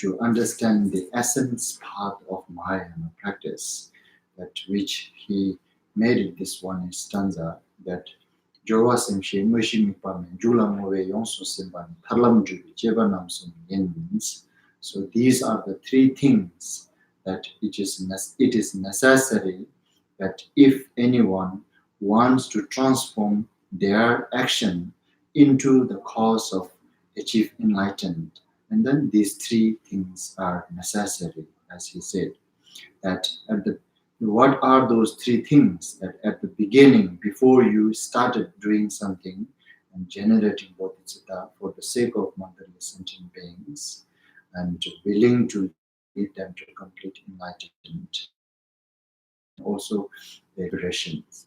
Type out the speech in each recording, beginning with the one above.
to understand the essence part of Mahayana practice, that which he made in this one stanza, that Jowa Semshi Mushi Mipame Jula Move Yonsu Simban Talam Jubi Jeva Namsum Yen means. So these are the three things that it is necessary that if anyone wants to transform their action into the cause of achieve enlightenment. And then these three things are necessary, as he said. That at the what are those three things that at the beginning, before you started doing something and generating bodhicitta for the sake of motherly sentient beings and willing to lead them to complete enlightenment, also the liberations.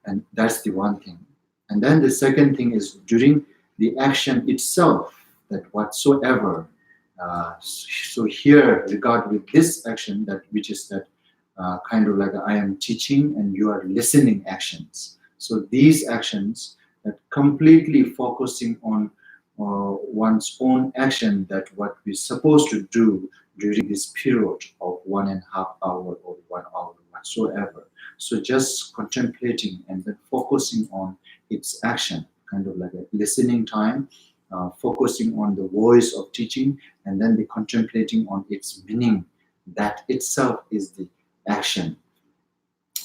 And that's the one thing. And then the second thing is during the action itself, that whatsoever. So here, regard with this action, that which is that kind of like I am teaching and you are listening actions. So these actions that completely focusing on one's own action, that what we're supposed to do during this period of 1.5 hour or 1 hour whatsoever. So just contemplating and then focusing on its action, kind of like a listening time, focusing on the voice of teaching, and then the contemplating on its meaning. That itself is the action.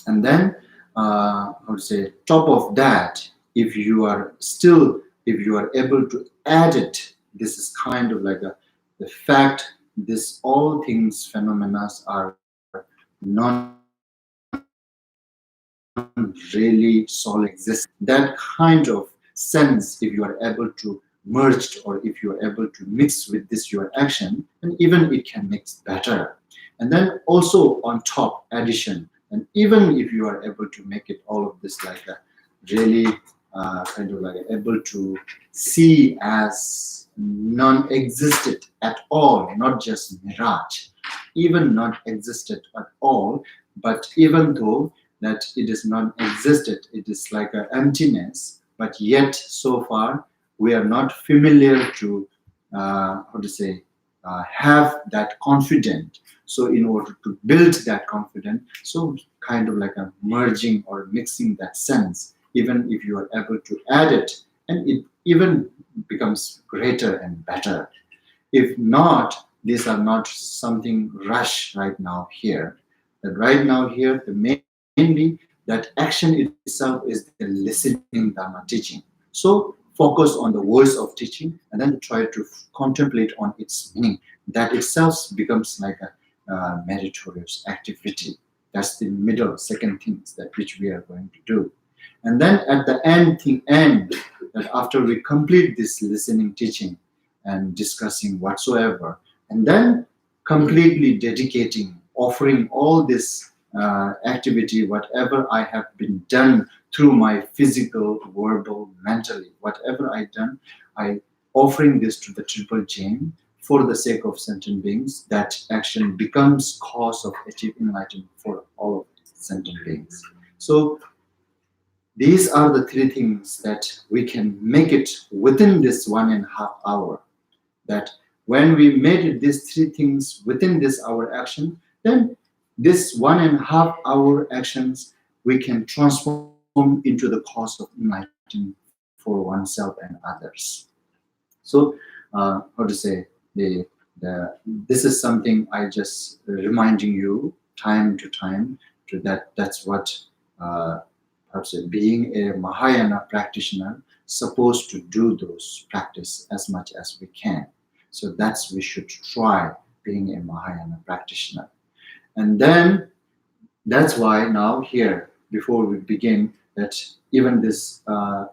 And then, I would say, top of that, if you are able to add it, this is kind of like the fact, this all things phenomena are non really solid exist. That kind of sense, if you are able to merge or if you are able to mix with this your action, and even it can mix better. And then also on top addition, and even if you are able to make it all of this like a really kind of like able to see as non-existent at all, not just mirage, even not existed at all, but even though that it is not existed, it is like an emptiness, but yet so far we are not familiar to have that confidence. So in order to build that confidence, so kind of like a merging or mixing that sense, even if you are able to add it, and it even becomes greater and better. If not, these are not something rush right now here. That right now here, the mainly that action itself is the listening Dharma teaching. So focus on the words of teaching and then try to contemplate on its meaning. That itself becomes like a meritorious activity. That's the middle, second things that which we are going to do. And then at the end, that after we complete this listening teaching and discussing whatsoever, and then completely dedicating, offering all this activity, whatever I have been done through my physical, verbal, mentally, whatever I done, I offering this to the Triple Chain for the sake of sentient beings. That action becomes cause of achieving enlightenment for all of sentient beings. So these are the three things that we can make it within this 1.5 hour. That when we made these three things within this hour action, then this 1.5 hour actions we can transform into the cause of enlightenment for oneself and others. So, this is something I just reminding you time to time to that. That's what perhaps being a Mahayana practitioner supposed to do those practice as much as we can. So that's we should try being a Mahayana practitioner. And then that's why now here, before we begin, that even this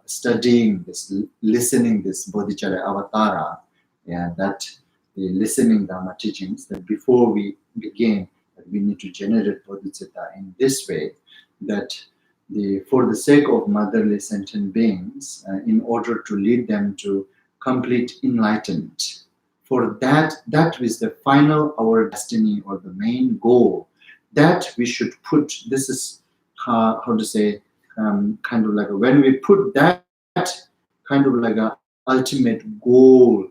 studying, this listening, this Bodhicharayavatara, and that the listening Dharma teachings, that before we begin, that we need to generate Bodhicitta in this way, that for the sake of motherly sentient beings, in order to lead them to complete enlightenment, for that is the final our destiny or the main goal that we should put. This is kind of like when we put that kind of like a ultimate goal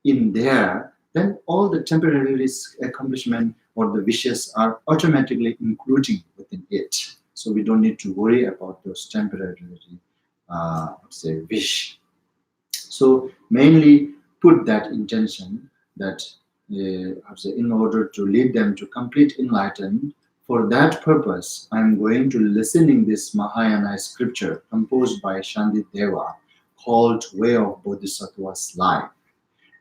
in there, then all the temporary accomplishment or the wishes are automatically including within it. So we don't need to worry about those temporary say wish. So mainly put that intention that in order to lead them to complete enlightenment. For that purpose, I am going to listening this Mahayana scripture composed by Shantideva called Way of Bodhisattva's Life.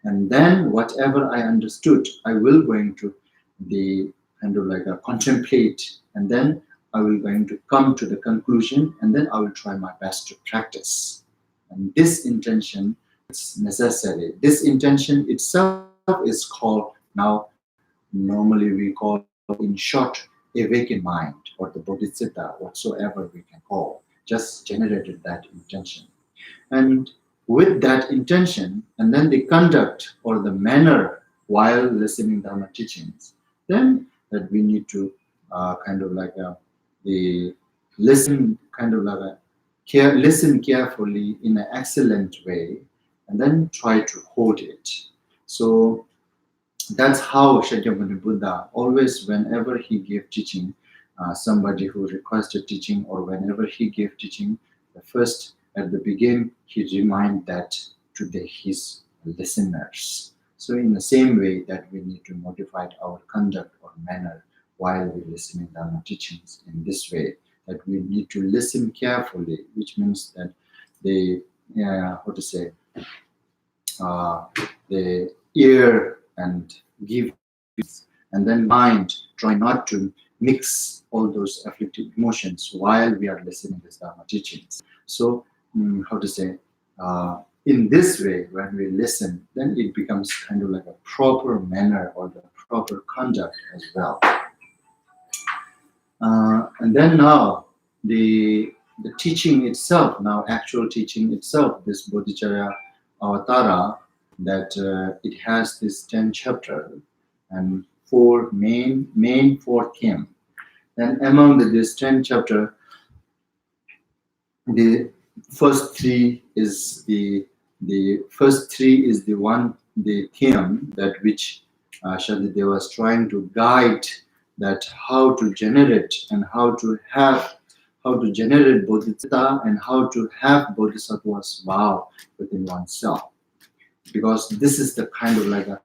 And then whatever I understood, I will going to the kind of like a contemplate, and then I will going to come to the conclusion, and then I will try my best to practice. And this intention is necessary. This intention itself is called now, normally we call in short, awakened mind or the bodhisattva, whatsoever we can call, just generated that intention. And with that intention, and then the conduct or the manner while listening Dharma teachings, then that we need to kind of like the listen, kind of like a listen carefully in an excellent way, and then try to hold it. So that's how Shakyamuni Buddha always, whenever he gave teaching, somebody who requested teaching, or whenever he gave teaching, the first at the beginning he remind that to his listeners. So in the same way that we need to modify our conduct or manner while we listening Dharma teachings in this way, that we need to listen carefully, which means that the the ear and give, and then mind try not to mix all those afflictive emotions while we are listening to Dharma teachings. So in this way, when we listen, then it becomes kind of like a proper manner or the proper conduct as well. And then now the teaching itself, now actual teaching itself, this Bodhicharayavatara, that it has this 10 chapter and 4 main 4 theme. And among this 10 chapter, the first 3 is the theme that which Shantideva was trying to guide, that how to generate and how to generate bodhisattva and how to have bodhisattva's vow within oneself. Because this is the kind of like a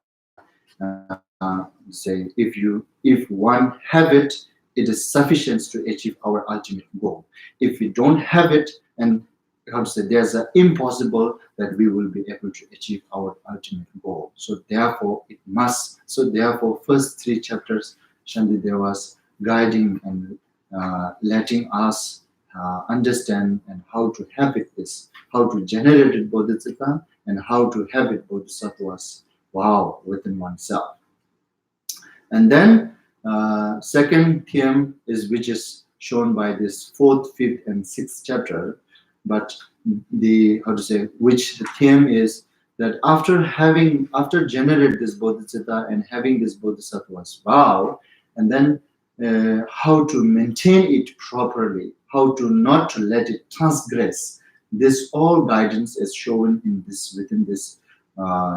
say, if one have it, it is sufficient to achieve our ultimate goal. If we don't have it, and there's an impossible that we will be able to achieve our ultimate goal. So therefore it must. So therefore, first 3 chapters Shantideva was guiding and letting us understand and how to have it this, how to generate it bodhisattva and how to have it bodhisattva's vow within oneself. And then second theme is, which is shown by this 4th, 5th, and 6th chapter. But which the theme is that after generate this bodhisattva and having this bodhisattva's vow, and then how to maintain it properly, how to not to let it transgress. This all guidance is shown in this within this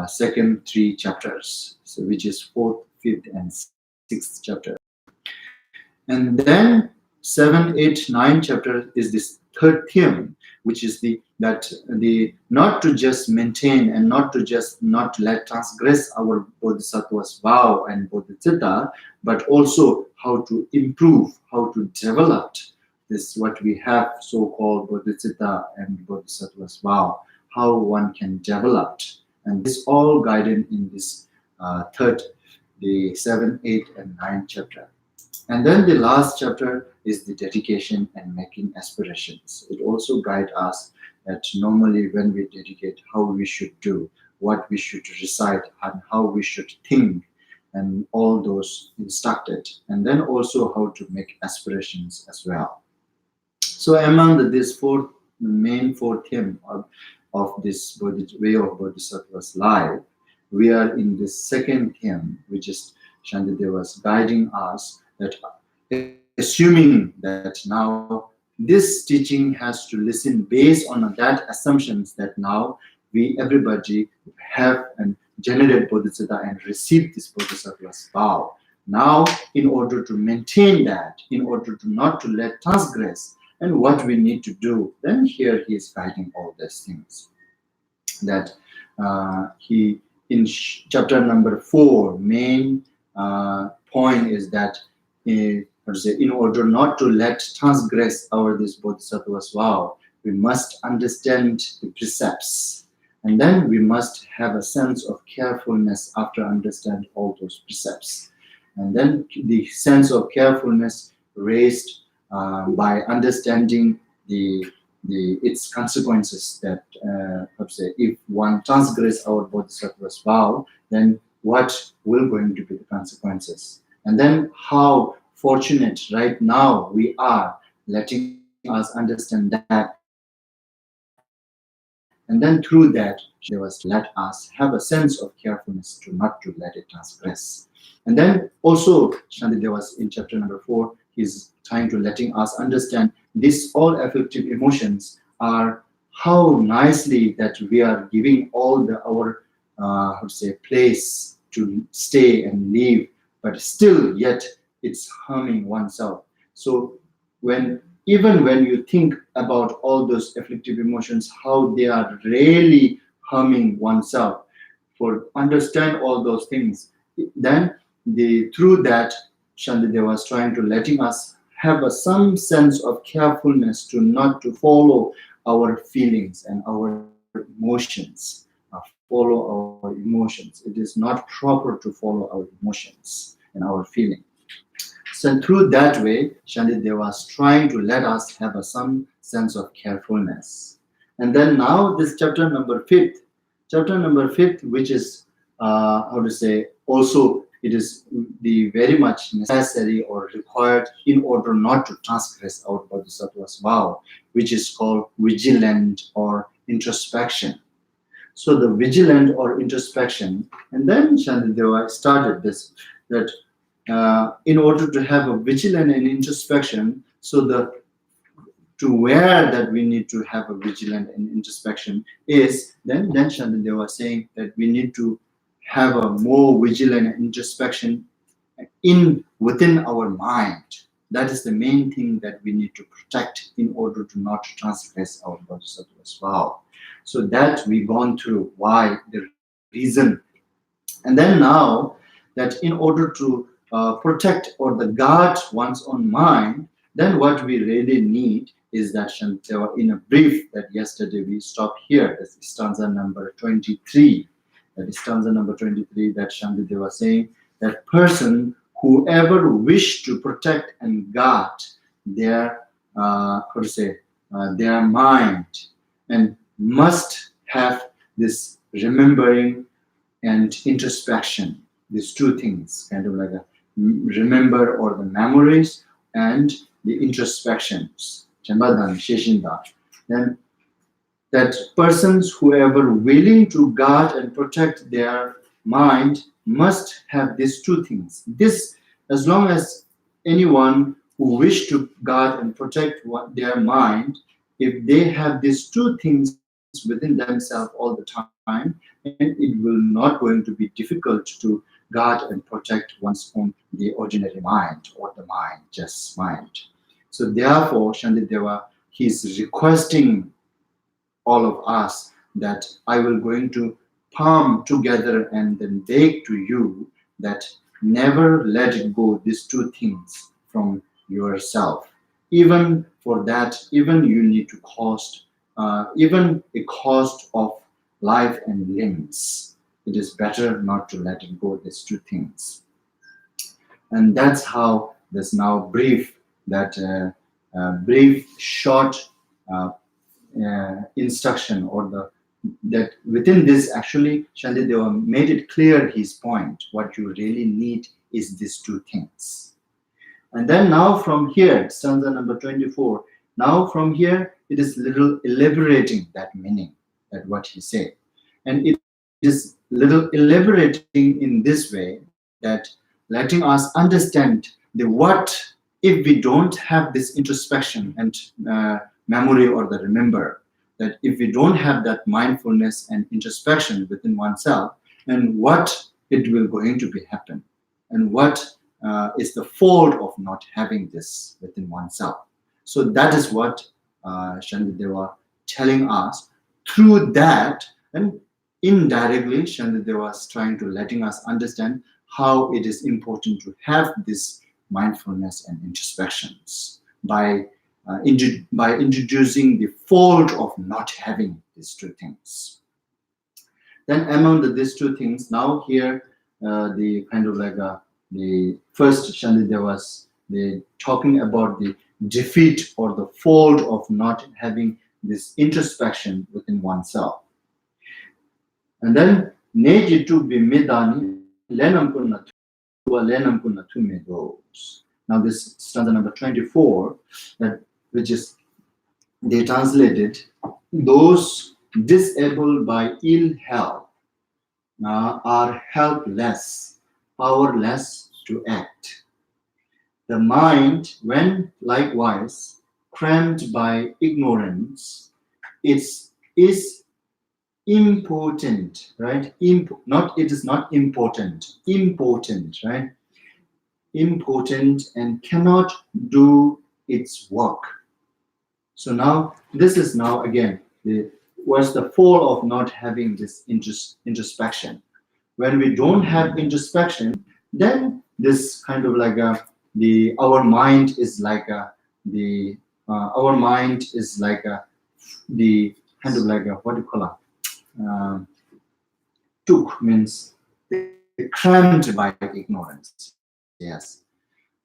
second 3 chapters, so which is 4th, 5th, and 6th chapter. And then 7, 8, 9 chapter is this 3rd theme, which is the not to just maintain and not to let transgress our bodhisattva's vow and bodhicitta, but also how to improve, how to develop this what we have so-called bodhicitta and bodhisattva's vow, how one can develop. And this all guided in this the 7, 8, and 9 chapter. And then the last chapter is the dedication and making aspirations. It also guides us that normally when we dedicate, how we should do, what we should recite, and how we should think, and all those instructed. And then also how to make aspirations as well. So among this main 4 theme of this way of Bodhisattva's life, we are in the second theme, which is Shantideva was guiding us, that assuming that now this teaching has to listen based on that assumptions that now everybody have and generate bodhisattva and receive this bodhisattva's vow. Now, in order to maintain that, in order to not to let transgress, and what we need to do, then here he is guiding all these things. That he in chapter number 4, main point is that in order not to let transgress our this bodhisattva's vow, we must understand the precepts, and then we must have a sense of carefulness after understanding all those precepts. And then the sense of carefulness raised by understanding its consequences, that if one transgress our bodhisattva's vow, then what will going to be the consequences, and then how fortunate right now we are letting us understand that, and then through that she was let us have a sense of carefulness to not to let it transgress. And then also Shantideva's in chapter number 4, he's trying to letting us understand these all afflictive emotions are how nicely that we are giving all our place to stay and live, but still yet it's harming oneself. So even when you think about all those afflictive emotions, how they are really harming oneself, for understand all those things, then through that Shantideva was trying to letting us have some sense of carefulness to not to follow our feelings and our emotions. Follow our emotions. It is not proper to follow our emotions and our feelings. So through that way, Shantideva was trying to let us have some sense of carefulness. And then now this chapter number 5, which is also it is the very much necessary or required in order not to transgress our bodhisattva's vow, which is called vigilant or introspection. So the vigilant or introspection, and then Shantideva started this, that in order to have a vigilant and introspection, so to where that we need to have a vigilant and introspection is, then Shantideva was saying that we need to have a more vigilant and introspection within our mind. That is the main thing that we need to protect in order to not transgress our bodhisattva's vow. So that we've gone through why, the reason. And then now that in order to protect or the guard one's own mind, then what we really need is that Shantideva, in a brief that yesterday we stopped here, that's stanza number 23. That is stanza number 23 that Shantideva was saying that person whoever wish to protect and guard their their mind, and must have this remembering and introspection, these two things, kind of like a remember or the memories and the introspections. Then that persons whoever willing to guard and protect their mind must have these two things. This, as long as anyone who wish to guard and protect their mind, if they have these two things within themselves all the time, then it will not going to be difficult to guard and protect one's own, the ordinary mind or the mind, just mind. So therefore, Shantideva, he is requesting all of us that I will going to palm together and then beg to you that never let it go these two things from yourself. Even for that, even you need to cost, even a cost of life and limbs. It is better not to let it go these two things. And that's how this now brief, that brief short instruction, or that within this actually Shantideva made it clear his point. What you really need is these two things. And then now from here, stanza number 24, now from here it is little elaborating that meaning, that what he said. And it is little elaborating in this way, that letting us understand the what if we don't have this introspection and memory or the remember, that if we don't have that mindfulness and introspection within oneself, and what it will going to be happen, and what is the fault of not having this within oneself. So that is what Shantideva telling us. Through that, and indirectly, Shantideva was trying to letting us understand how it is important to have this mindfulness and introspections by by introducing the fault of not having these two things. Then among these two things, now here the kind of like the first Shantideva was the talking about the defeat or the fault of not having this introspection within oneself. And then nejitu bimidani lenam kunna lenam kunna tumedos. Now this stanza number 24, that which is they translated, those disabled by ill health are helpless, powerless to act. The mind, when likewise cramped by ignorance, is impotent, right? Not it is not important, impotent, right? Impotent and cannot do its work. So now this is now again was the fall of not having this introspection. When we don't have introspection, then this kind of like our mind is like our mind is like the kind of like what do you call it? Tuk means crammed by ignorance. Yes,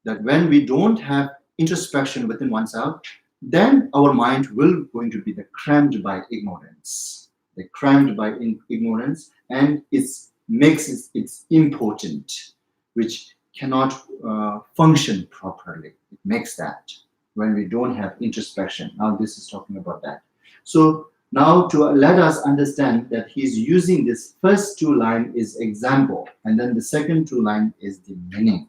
that when we don't have introspection within oneself, then our mind will going to be the crammed by ignorance. The crammed by ignorance, and it makes it's impotent, which cannot function properly. It makes that when we don't have introspection. Now this is talking about that. So now to let us understand that he's using this first two line is example, and then the second two line is the meaning.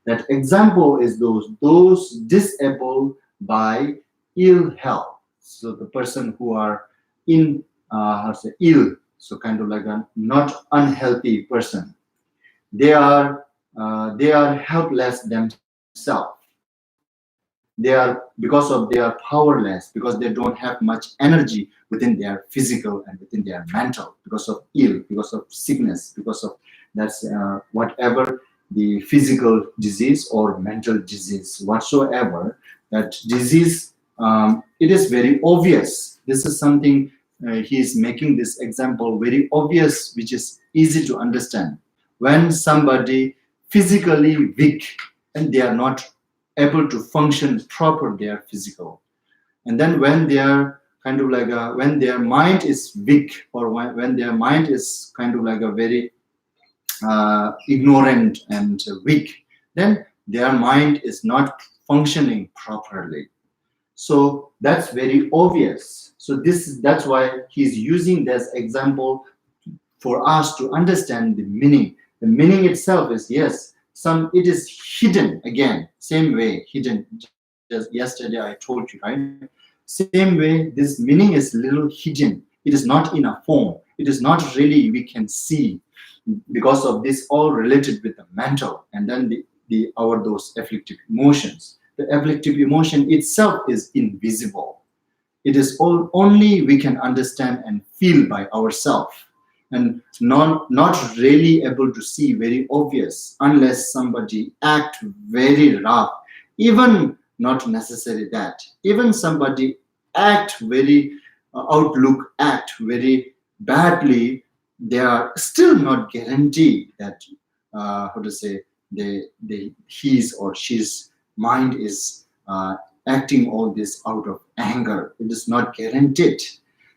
That example is those disabled by ill health. So the person who are in ill, so kind of like a not unhealthy person. They are helpless themselves. They are because of they are powerless, because they don't have much energy within their physical and within their mental, because of ill, because of sickness, because of that's whatever the physical disease or mental disease whatsoever, that disease, it is very obvious. This is something he is making this example very obvious, which is easy to understand. When somebody physically weak and they are not able to function proper, they are physical, and then when they are kind of like when their mind is weak, or when their mind is kind of like a very ignorant and weak, then their mind is not functioning properly. So that's very obvious. So that's why he's using this example for us to understand the meaning. The meaning itself is, yes, it is hidden, again, same way, hidden. Just yesterday I told you, right? Same way, this meaning is little hidden. It is not in a form. It is not really we can see, because of this all related with the mental, and then our those afflictive emotions. The afflictive emotion itself is invisible. It is only we can understand and feel by ourselves, and not really able to see very obvious unless somebody act very rough. Even not necessary that, even somebody act very act very badly, they are still not guaranteed that how to say his or she's mind is acting all this out of anger. It is not guaranteed.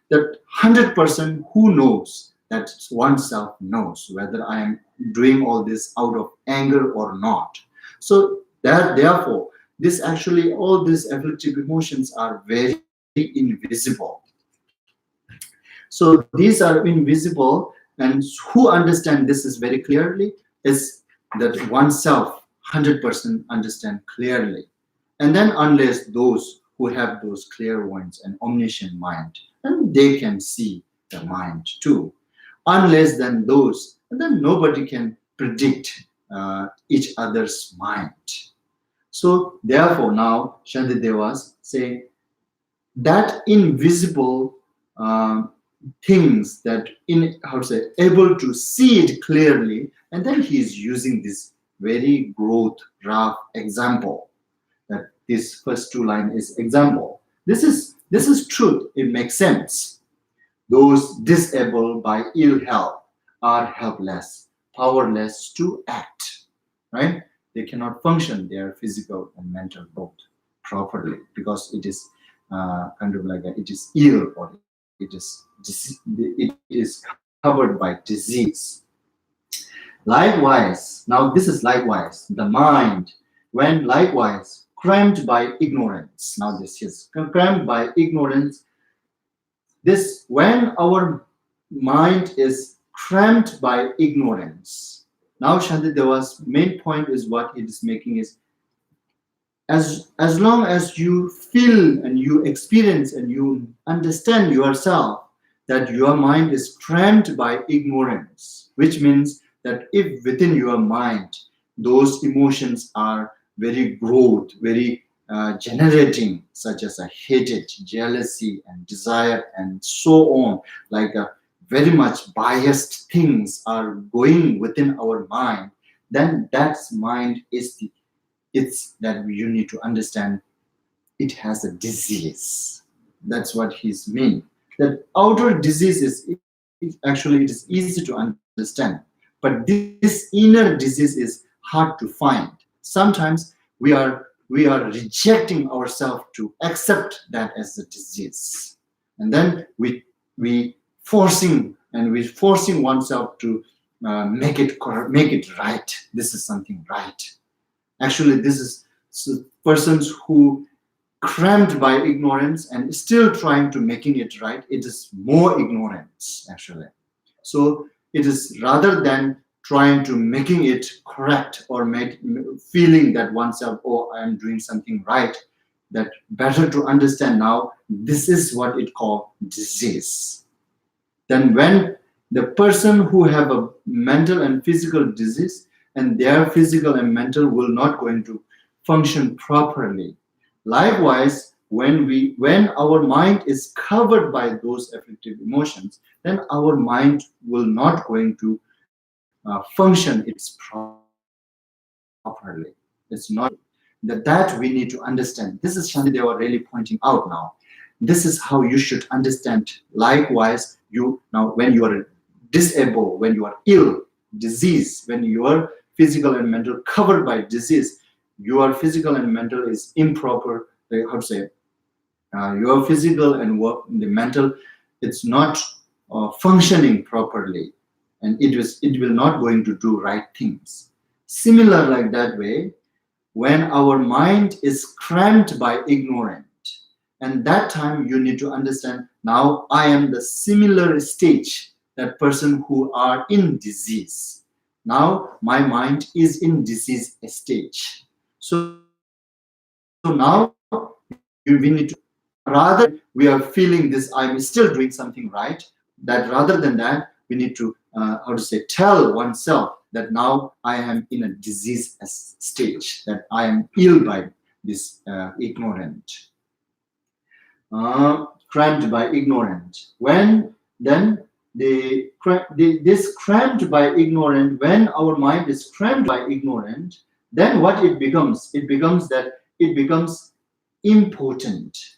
That 100% who knows, that oneself knows whether I am doing all this out of anger or not. So that therefore this actually all these afflictive emotions are very invisible. So these are invisible, and who understand this is very clearly is that oneself 100% understand clearly. And then unless those who have those clairvoyance and omniscient mind, and they can see the mind too. unless then those, and then nobody can predict each other's mind. So therefore now Shantidevas say that invisible things that able to see it clearly, and then he is using this very growth rough example, that this first two line is example. This is truth. It makes sense. Those disabled by ill health are helpless, powerless to act, right? They cannot function their physical and mental both properly because it is it is ill, or it is covered by disease. Likewise, now this is likewise the mind, when likewise cramped by ignorance. Now this is cramped by ignorance. This, when our mind is cramped by ignorance. Now Shantideva's main point is what it is making is, as long as you feel and you experience and you understand yourself that your mind is cramped by ignorance, which means that if within your mind those emotions are very growth, very generating, such as a hatred, jealousy, and desire, and so on, like very much biased things are going within our mind, then that mind is it's that you need to understand it has a disease. That's what he's mean. That outer disease is actually, it is easy to understand, but this inner disease is hard to find. Sometimes we are rejecting ourselves to accept that as a disease, and then we forcing oneself to make it right. This is something right. Actually, this is persons who cramped by ignorance and still trying to making it right. It is more ignorance, actually. So it is, rather than trying to making it correct or feeling that oneself, oh, I am doing something right, that better to understand now this is what it called disease. Then when the person who have a mental and physical disease, and their physical and mental will not going to function properly. Likewise, when our mind is covered by those afflictive emotions, then our mind will not going to function its properly. It's not that we need to understand. This is Shantideva really pointing out now. This is how you should understand. Likewise, now when you are disabled, when you are ill, disease, when you are physical and mental covered by disease, your physical and mental is improper. Your physical and the mental, it's not functioning properly, and it will not going to do right things. Similar like that way, when our mind is cramped by ignorance, and that time you need to understand, now I am the similar stage, that person who are in disease. Now my mind is in disease stage. So now we need to, rather we are feeling this, I'm still doing something right, that rather than that, we need to tell oneself that now I am in a disease stage, that I am ill by this ignorant, cramped by ignorance. When then this cramped by ignorance, when our mind is cramped by ignorance, then what it becomes? It becomes impotent.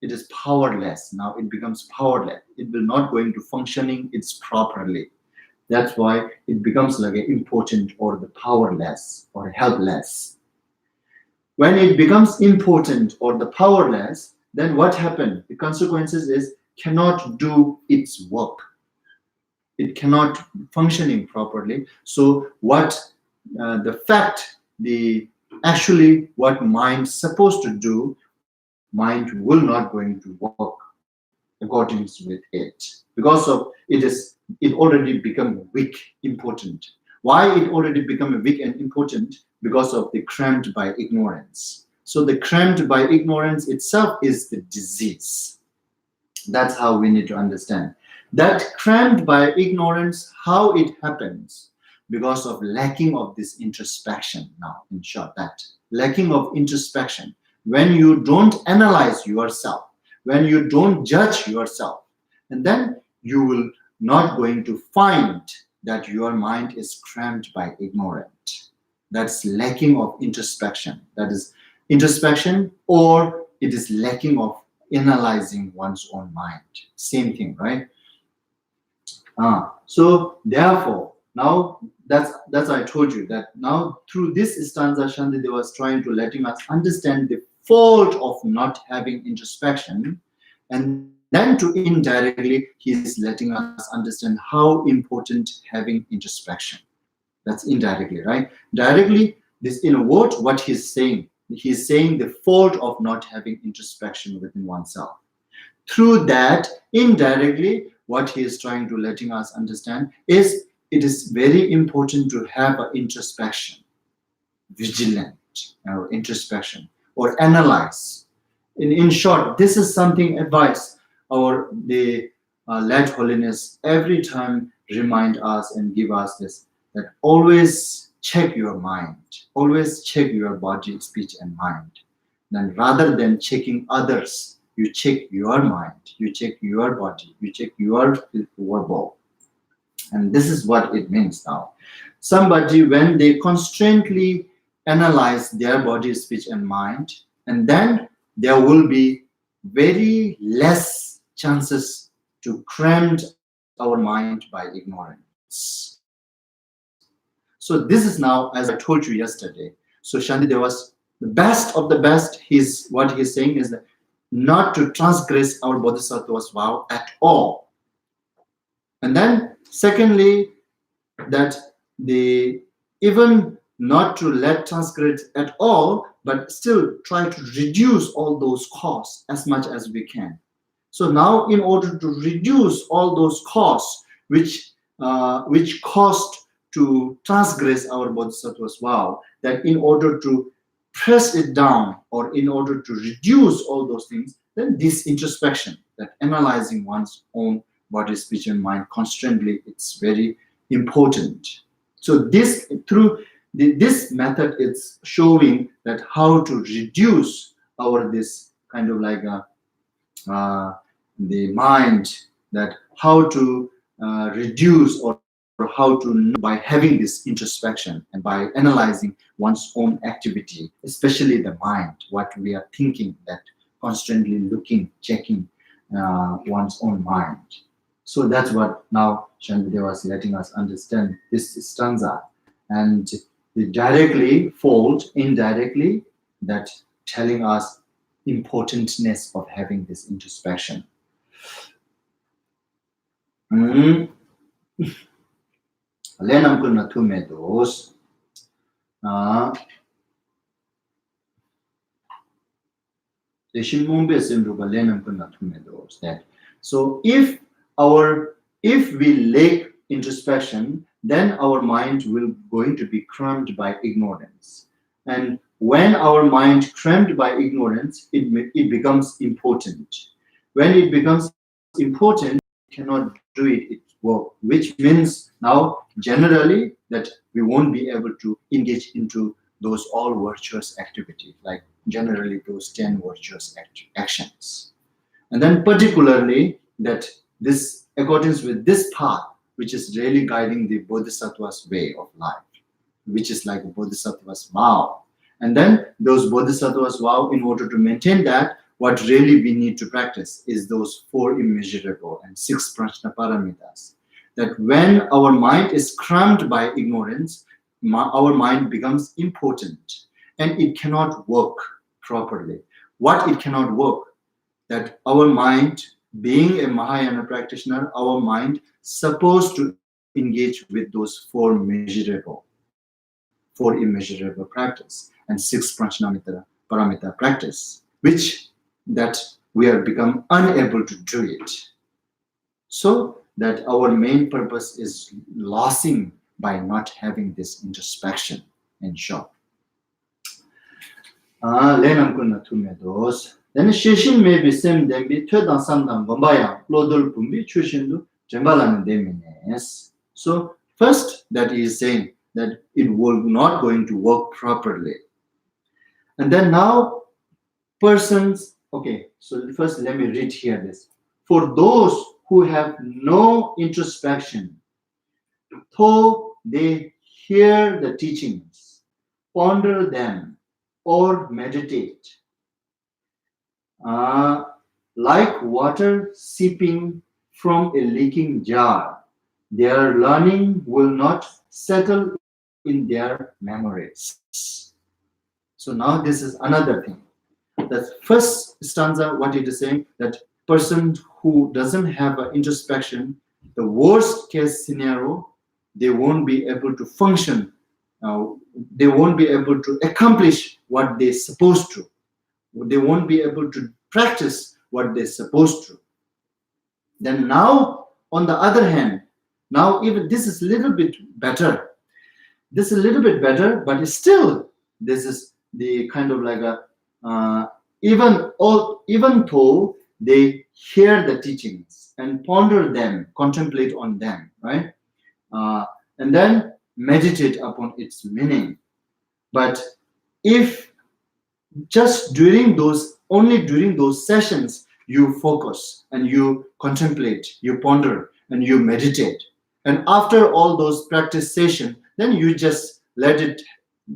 It is powerless. Now it becomes powerless. It will not going to functioning its properly. That's why it becomes like an impotent or the powerless or helpless. When it becomes impotent or the powerless, then what happened? The consequences is cannot do its work. It cannot functioning properly. So what actually what mind supposed to do, mind will not going to work according with it, because of it already become weak, impotent. Why it already become weak and impotent? Because of the cramped by ignorance. So the cramped by ignorance itself is the disease. That's how we need to understand. That crammed by ignorance, how it happens? Because of lacking of this introspection. Now, in short, that lacking of introspection, when you don't analyze yourself, when you don't judge yourself, and then you will not going to find that your mind is crammed by ignorance. That's lacking of introspection. That is introspection, or it is lacking of analyzing one's own mind. Same thing, right? So therefore, now that's I told you that now through this stanza, Shantideva was trying to letting us understand the fault of not having introspection, and then to indirectly he is letting us understand how important having introspection. That's indirectly, right? Directly, this in a word, what he's saying the fault of not having introspection within oneself. Through that, indirectly, what he is trying to letting us understand is it is very important to have an introspection, vigilant or introspection, or analyze. In short, this is something advice or the Lord Holiness every time remind us and give us this, that always check your mind, always check your body, speech, and mind. Then rather than checking others, you check your mind, you check your body, you check your verbal. And this is what it means now. Somebody, when they constantly analyze their body, speech, and mind, and then there will be very less chances to cram our mind by ignorance. So this is now, as I told you yesterday. So Shantideva was the best of the best. What he's saying is that not to transgress our bodhisattva's vow at all. And then secondly, that the even not to let transgress at all, but still try to reduce all those costs as much as we can. So now, in order to reduce all those costs which cost to transgress our bodhisattva's vow, that in order to press it down or in order to reduce all those things, then this introspection, that analyzing one's own body, speech, and mind constantly, it's very important. So this through this method, it's showing that how to reduce our this kind of like the mind, that how to reduce or how to know by having this introspection and by analyzing one's own activity, especially the mind, what we are thinking, that constantly looking, checking one's own mind. So that's what now Shantideva was letting us understand this stanza, and the directly fold, indirectly, that telling us importantness of having this introspection. Lenam kuna tumedos. That so if we lack introspection, then our mind will going to be crammed by ignorance, and when our mind crammed by ignorance, it becomes important. When it becomes important, cannot do it work, which means now generally that we won't be able to engage into those all virtuous activities, like generally those 10 virtuous actions. And then particularly that this accordance with this path, which is really guiding the bodhisattva's way of life, which is like a bodhisattva's vow. And then those bodhisattvas vow, in order to maintain that, what really we need to practice is those 4 immeasurable and 6 prajna paramitas. That when our mind is crammed by ignorance, our mind becomes impotent and it cannot work properly. What it cannot work? That our mind, being a Mahayana practitioner, our mind supposed to engage with those 4 immeasurable practice and 6 prajna paramita practice, which that we have become unable to do it. So that our main purpose is losing by not having this introspection, in short. Lenam kuna tumedos. Then shishin may be same then be third and some bambaya, lodol pumbi, chushindu, So first that he is saying that it will not going to work properly. And then now persons, okay, so first let me read here this. For those who have no introspection, though they hear the teachings, ponder them, or meditate, like water seeping from a leaking jar, their learning will not settle in their memories. So now this is another thing. The first stanza, what it is saying, that person who doesn't have an introspection, the worst case scenario, they won't be able to function. They won't be able to accomplish what they're supposed to. They won't be able to practice what they're supposed to. Then now, on the other hand, now even this is a little bit better. This is a little bit better, but still, this is the kind of like a even though they hear the teachings and ponder them, contemplate on them, right, and then meditate upon its meaning. But if just only during those sessions you focus and you contemplate, you ponder and you meditate, and after all those practice sessions, then you just let it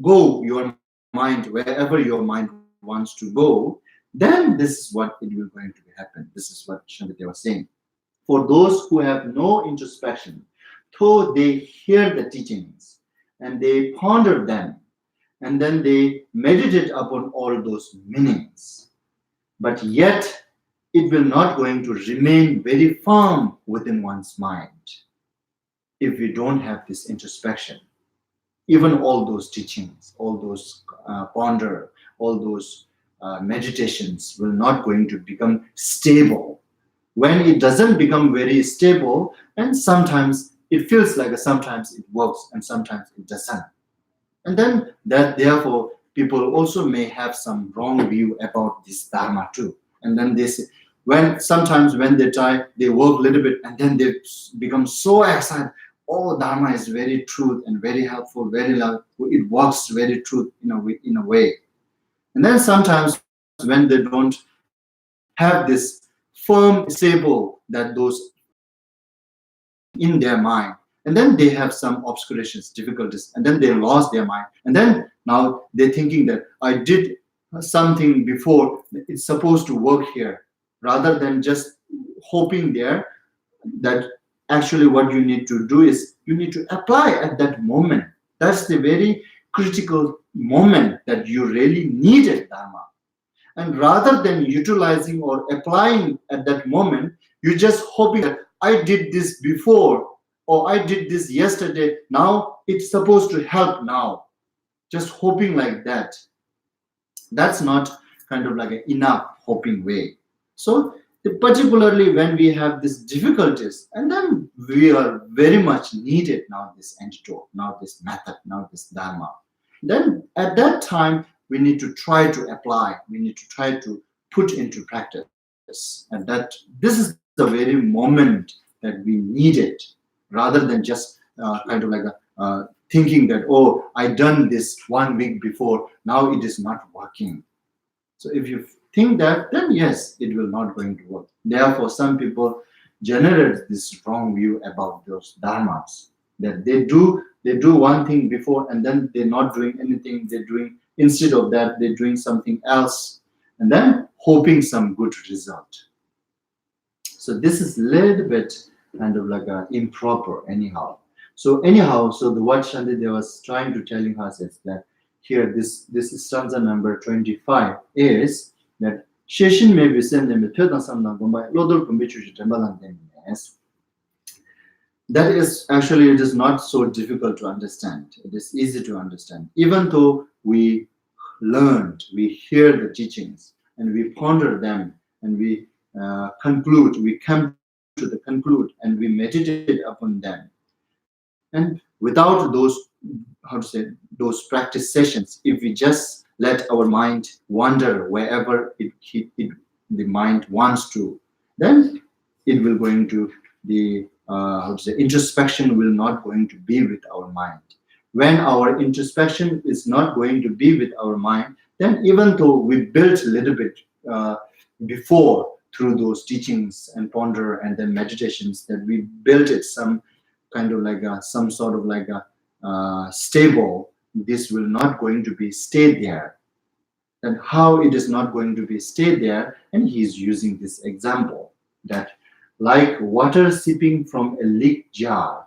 go, your mind, wherever your mind wants to go, then this is what it will going to happen. This is what Shantideva was saying. For those who have no introspection, though they hear the teachings and they ponder them, and then they meditate upon all those meanings, but yet it will not going to remain very firm within one's mind if we don't have this introspection. Even all those teachings, all those ponder, all those meditations will not going to become stable. When it doesn't become very stable, and sometimes it feels like sometimes it works and sometimes it doesn't. And then that therefore people also may have some wrong view about this dharma too. And then they say, sometimes when they try, they work a little bit and then they become so excited. Oh, dharma is very truth and very helpful, very love. It works very truth in a way. And then sometimes when they don't have this firm, stable, that those in their mind, and then they have some obscurations, difficulties, and then they lost their mind, and then now they're thinking that I did something before, it's supposed to work here, rather than just hoping there, that actually what you need to do is you need to apply at that moment. That's the very critical moment that you really needed dharma. And rather than utilizing or applying at that moment, you're just hoping that I did this before, or I did this yesterday, now it's supposed to help now. Just hoping like that. That's not kind of like an enough hoping way. So particularly when we have these difficulties, and then we are very much needed now this antidote, now this method, now this dharma. Then at that time, we need to try to apply, we need to try to put into practice. And that this is the very moment that we need it, rather than just kind of like thinking that, oh, I done this 1 week before, now it is not working. So if you think that, then yes, it will not going to work. Therefore, some people generate this wrong view about those dharmas, that they do one thing before and then they're not doing anything. They're doing, instead of that, they're doing something else, and then hoping some good result. So this is a little bit kind of like improper anyhow. So what Shantideva was trying to telling us is that here this stanza number 25 is that Sheshin may be sent them that is actually, it is not so difficult to understand. It is easy to understand. Even though we learned, we hear the teachings and we ponder them and we conclude, we come to the conclude and we meditate upon them. And without those, those practice sessions, if we just let our mind wander wherever the mind wants to, then it will going to the how to say, introspection will not going to be with our mind. When our introspection is not going to be with our mind, then even though we built a little bit before through those teachings and ponder and then meditations, that we built it some kind of like some sort of like a stable, this will not going to be stay there. And how it is not going to be stay there, and he's using this example that like water sipping from a leak jar,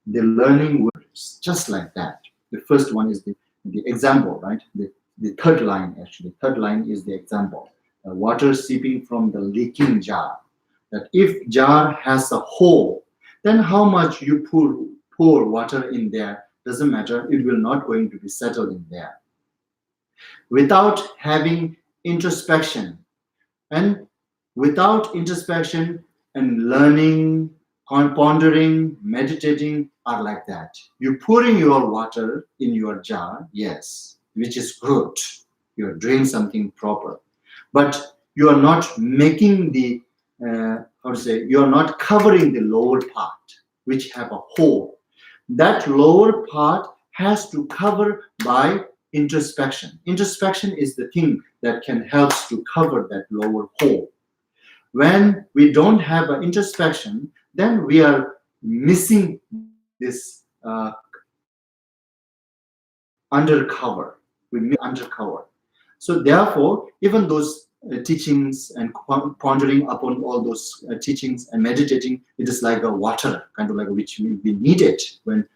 the learning words just like that. The first one is the example, right? The third line, actually third line is the example. Water sipping from the leaking jar, that if jar has a hole, then how much you pour water in there doesn't matter, it will not going to be settled in there. Without having introspection, and without introspection and learning, pondering, meditating are like that. You pouring your water in your jar, yes, which is good. You're doing something proper, but you are not making the how to say, you are not covering the lower part, which have a hole. That lower part has to cover by introspection. Introspection is the thing that can help to cover that lower hole. When we don't have an introspection, then we are missing this undercover. We miss undercover. So therefore, even those teachings and pondering upon all those teachings and meditating, it is like a water, kind of like which we need it when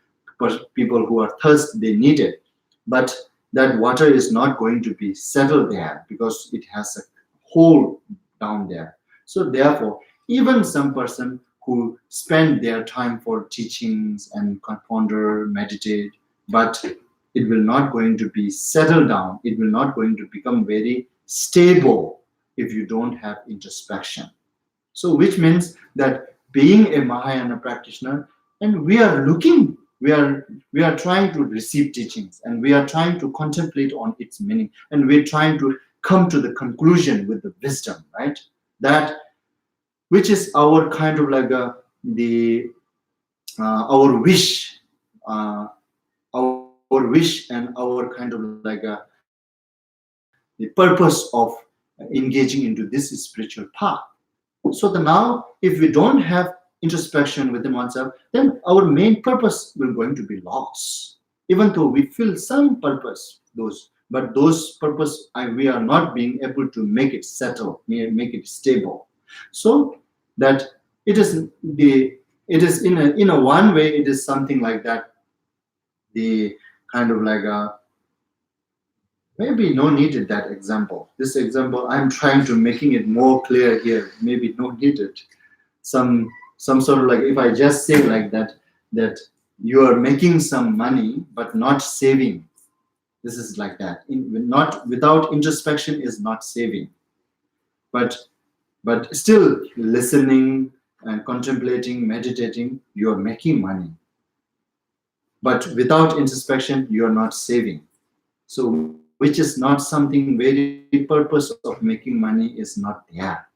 people who are thirsty, they need it. But that water is not going to be settled there because it has a hole down there. So therefore, even some person who spend their time for teachings and ponder, meditate, but it will not going to be settled down. It will not going to become very stable if you don't have introspection. So which means that being a Mahayana practitioner, and we are looking, we are trying to receive teachings, and we are trying to contemplate on its meaning, and we're trying to come to the conclusion with the wisdom, right? That which is our kind of like our wish, our wish and our kind of like the purpose of engaging into this spiritual path. So now, if we don't have introspection within oneself, then our main purpose will going to be lost. Even though we feel some purpose, but those purpose we are not being able to make it settle, make it stable. So that it is in a one way, it is something like that. The kind of like maybe no needed that example. This example, I'm trying to making it more clear here. Maybe no needed. Some sort of like, if I just say like that you are making some money but not saving. This is like that. Not without introspection is not saving. But still listening and contemplating, meditating, you are making money. But without introspection, you are not saving. So which is not something, very purpose of making money is not there.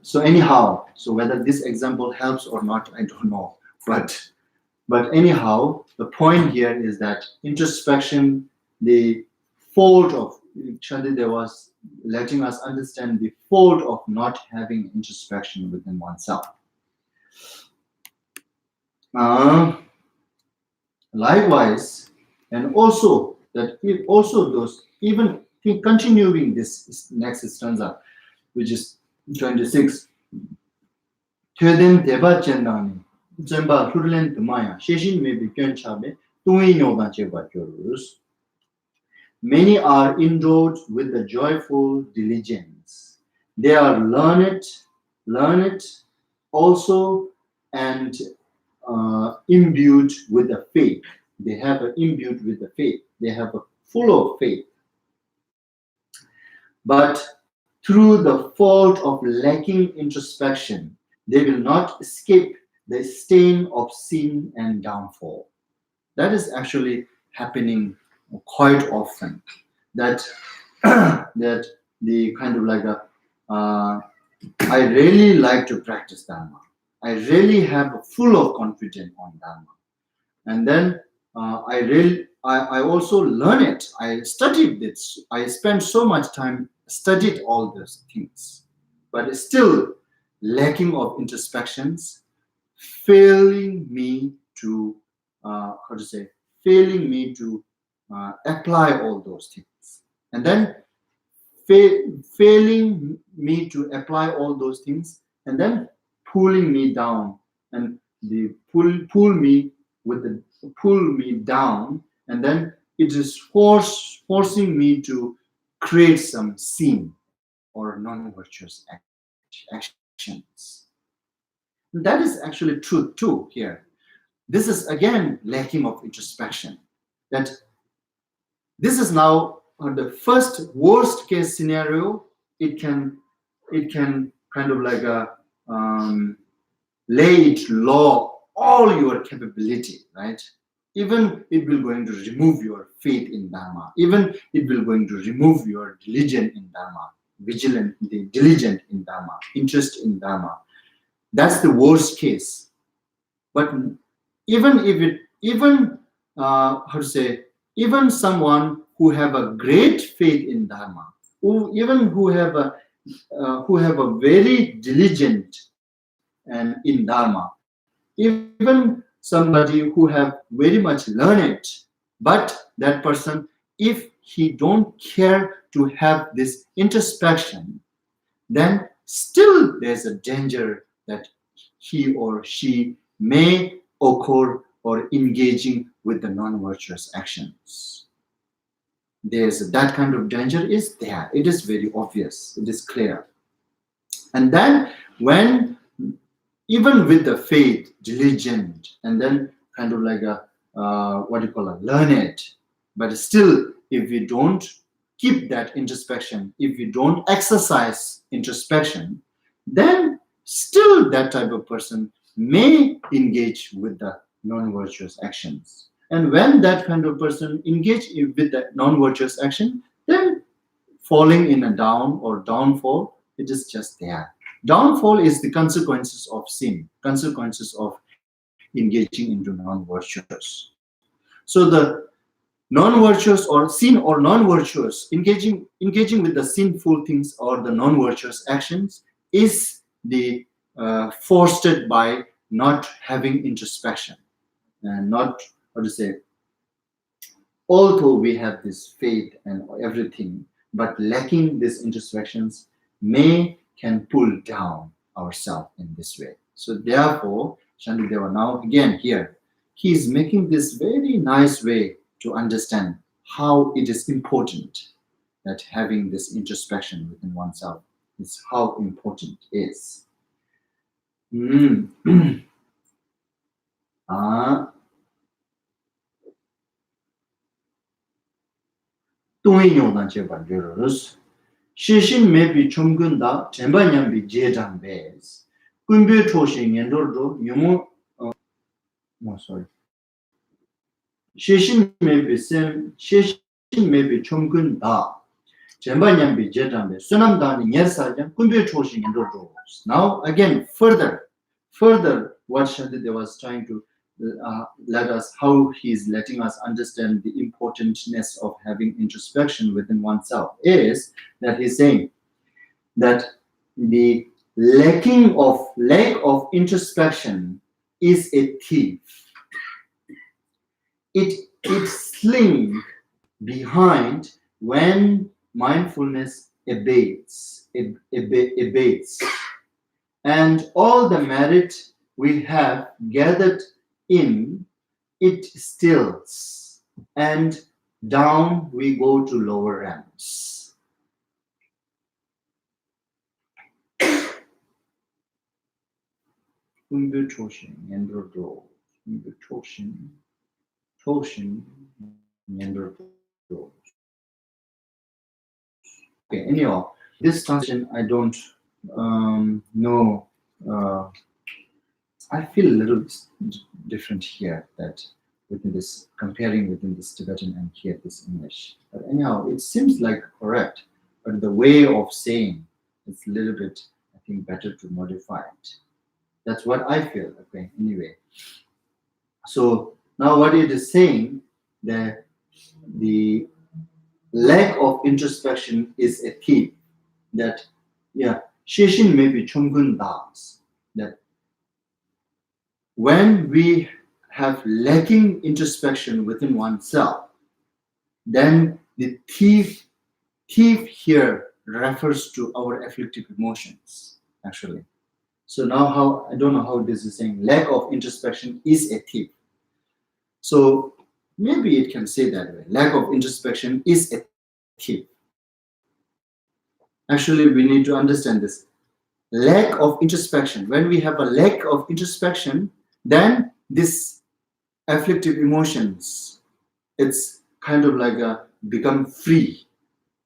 So anyhow, so whether this example helps or not, I don't know. But anyhow, the point here is that introspection, the fault of, Shantideva was letting us understand the fault of not having introspection within oneself. Likewise, and also that those, even continuing this next stanza, which is 26. Töden deba chendani, zemba hurlen tumaya, sheshin may be chabe, tuin yoga cheba chorus. Many are endowed with the joyful diligence. They are learned also, and imbued with the faith. They have imbued with the faith. They have a full of faith. But through the fault of lacking introspection, they will not escape the stain of sin and downfall. That is actually happening quite often. That that the kind of like I really like to practice Dharma. I really have full of confidence on Dharma. And then I also learn it. I studied this. I spent so much time studied all those things, but still lacking of introspections, failing me to failing me to apply all those things, and then failing me to apply all those things, and then pulling me down, and the pull me with the pull me down, and then it is forcing me to create some sin or non-virtuous actions. That is actually truth too here. This is again lacking of introspection. That this is now the first worst case scenario. It can kind of like a lay it low all your capability, right? Even it will going to remove your faith in Dharma. Even it will going to remove your diligence in Dharma, diligent in Dharma, interest in Dharma. That's the worst case. But even if it, even even someone who have a great faith in Dharma, who have a very diligent and in Dharma, even somebody who have very much learned, but that person, if he don't care to have this introspection, then still there's a danger that he or she may occur or engaging with the non-virtuous actions. There's that kind of danger is there. It is very obvious. It is clear. And then when even with the faith, diligent, and then kind of like a learned, but still, if we don't keep that introspection, if we don't exercise introspection, then still that type of person may engage with the non-virtuous actions. And when that kind of person engage with the non-virtuous action, then falling in a down or downfall, it is just there. Downfall is the consequences of sin, consequences of engaging into non-virtuous. So the non-virtuous or sin or non-virtuous, engaging with the sinful things or the non-virtuous actions is the fostered by not having introspection and not, although we have this faith and everything, but lacking these introspections can pull down ourselves in this way. So therefore, Shantideva now again here, he is making this very nice way to understand how it is important that having this introspection within oneself is how important it is. Shishin maybe chumgunda, Chembanyambi Jedam bears. Kumbu toshing and Dordo, Yumo. Sorry. Shishin maybe chumgunda, Chembanyambi Jedam bears. Sunam Dani, Yersajan, Kumbu toshing and Dordo. Now, again, further, what Shantideva was trying to let us, how he's letting us understand the importantness of having introspection within oneself is that he's saying that the lack of introspection is a thief. It slings behind when mindfulness abates, and all the merit we have gathered in it stills, and down we go to lower realms. Okay, anyhow, this translation I don't know. I feel a little different here, that within this, comparing within this Tibetan and here this English. But anyhow, it seems like correct, but the way of saying it's a little bit, I think, better to modify it. That's what I feel. Okay, anyway. So now what it is saying that the lack of introspection is a thief. That Sheshin may be Chungun Das. That when we have lacking introspection within oneself, then the thief here refers to our afflictive emotions, actually. So now how I don't know how this is saying lack of introspection is a thief. So maybe it can say that way. Lack of introspection is a thief. Actually, we need to understand this. Lack of introspection. When we have a lack of introspection, then this afflictive emotions, it's kind of like a become free.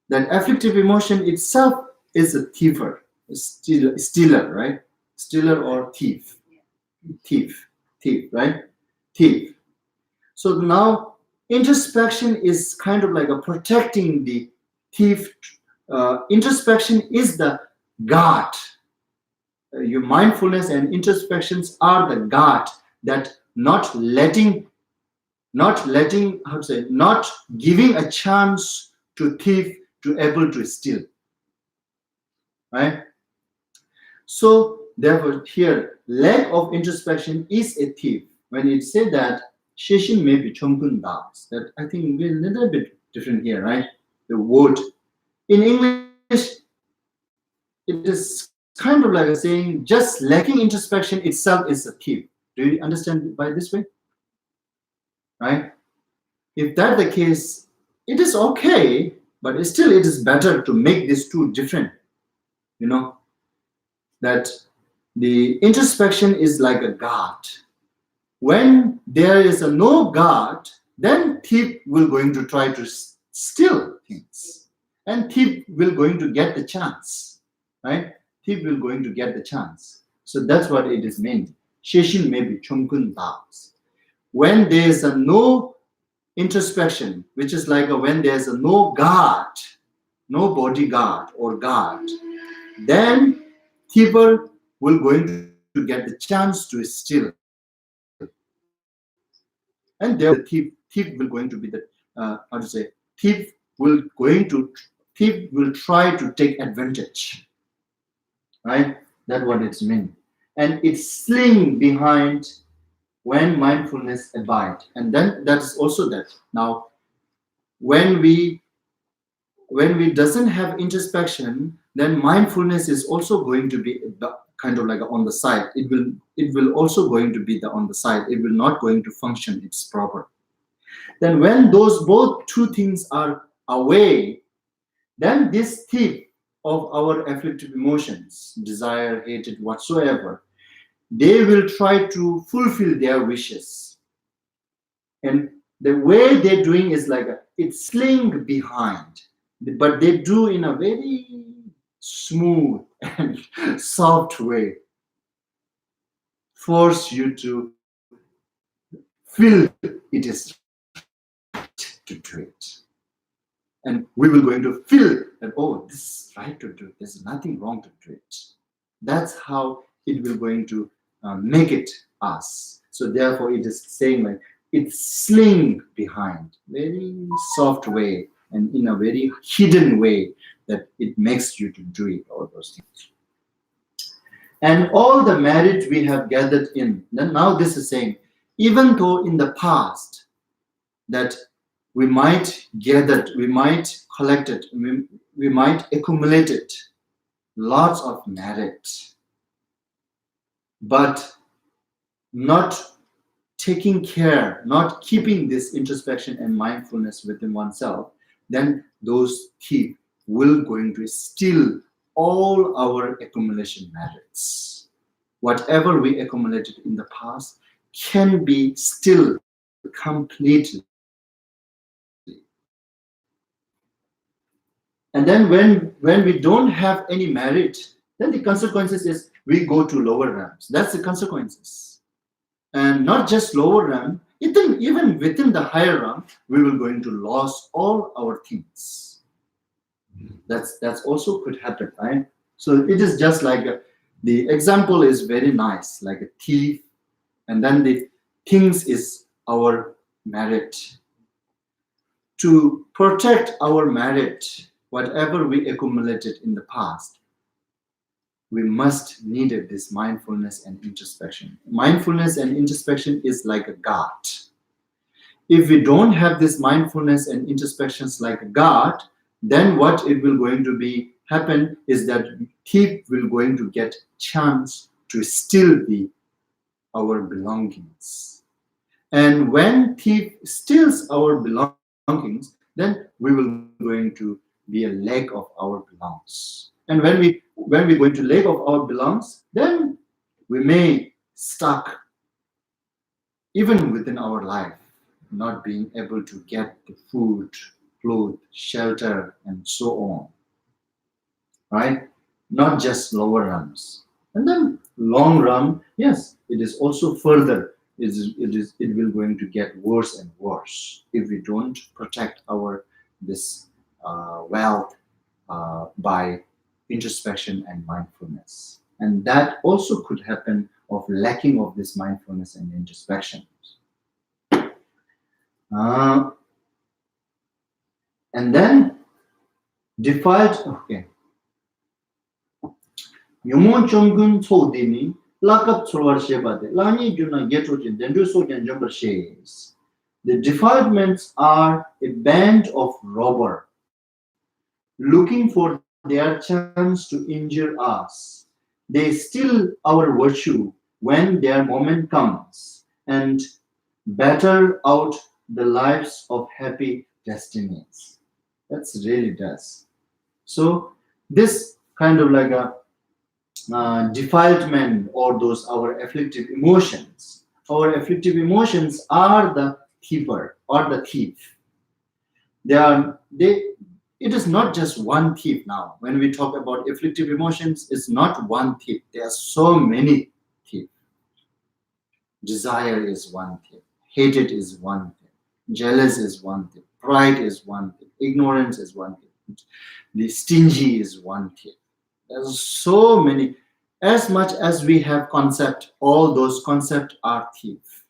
That afflictive emotion itself is a thiefer, stealer, right? Stealer or thief, right? Thief. So now introspection is kind of like a protecting the thief. Introspection is the guard. Your mindfulness and introspections are the guard that not giving a chance to thief to able to steal, right? So therefore here lack of introspection is a thief. When it said that Sheshin may be Chomkun Das, that I think we're a little bit different here, right? The word in English, it is kind of like a saying just lacking introspection itself is a thief. Do you understand by this way? Right? If that's the case, it is okay, but still it is better to make these two different. You know, that the introspection is like a guard. When there is a no guard, then thief will going to try to steal things, and thief will going to get the chance, right? Thief will going to get the chance. So that's what it is meant. Sheshin may be Chomkun Das. When there is a no introspection, which is like when there's a no guard, no bodyguard or guard, then thief will going to get the chance to steal, and there the thief will going to be the thief will try to take advantage, right? That's what it's meant, and it's sling behind when mindfulness abide, and then that's also that. Now, when we doesn't have introspection, then mindfulness is also going to be kind of like on the side. It will also going to be on the side. It will not going to function its proper. Then when those both two things are away, then this thief of our afflictive emotions, desire, hatred, whatsoever, they will try to fulfill their wishes. And the way they're doing is like it's sling behind, but they do in a very smooth and soft way, force you to feel it is right to do it. And we will going to feel that, oh, this is right to do it. There's nothing wrong to do it. That's how it will going to make it us. So therefore it is saying like it's sling behind, very soft way and in a very hidden way that it makes you to do it, all those things. And all the merit we have gathered in, then now this is saying, even though in the past that we might gathered, we might collected, we might accumulated lots of merit, but not taking care, not keeping this introspection and mindfulness within oneself, then those thieves will going to steal all our accumulation merits. Whatever we accumulated in the past can be still completely. And then when we don't have any merit, then the consequences is we go to lower realms. That's the consequences. And not just lower realm, even within the higher realm, we will going to lose all our things. That's also could happen, right? So it is just like The example is very nice, like a thief, and then the things is our merit. To protect our merit, whatever we accumulated in the past, we must needed this mindfulness and introspection. Mindfulness and introspection is like a guard. If we don't have this mindfulness and introspections like a guard, then what it will going to be happen is that thief will going to get chance to steal our belongings. And when thief steals our belongings, then we will going to be a lack of our belongs. And when we going to lack of our belongs, then we may stuck even within our life, not being able to get the food, clothes, shelter, and so on. Right? Not just lower rungs. And then long run, yes, it is also further. It will going to get worse and worse if we don't protect our this wealth by introspection and mindfulness. And that also could happen of lacking of this mindfulness and introspection. And then defiled, okay. Yomon chomgun chodini lakap chorwar shebade lani juna getojin dendu so janjumber shays. The defilements are a band of robber looking for their chance to injure us. They steal our virtue when their moment comes and batter out the lives of happy destinies. That's really does. So this kind of like a defilement or those our afflictive emotions. Our afflictive emotions are the keeper or the thief. It is not just one thief now. When we talk about afflictive emotions, it's not one thief. There are so many thieves. Desire is one thief. Hatred is one thief. Jealous is one thief. Pride is one thief. Ignorance is one thief. The stingy is one thief. There's so many. As much as we have concept, all those concepts are thief.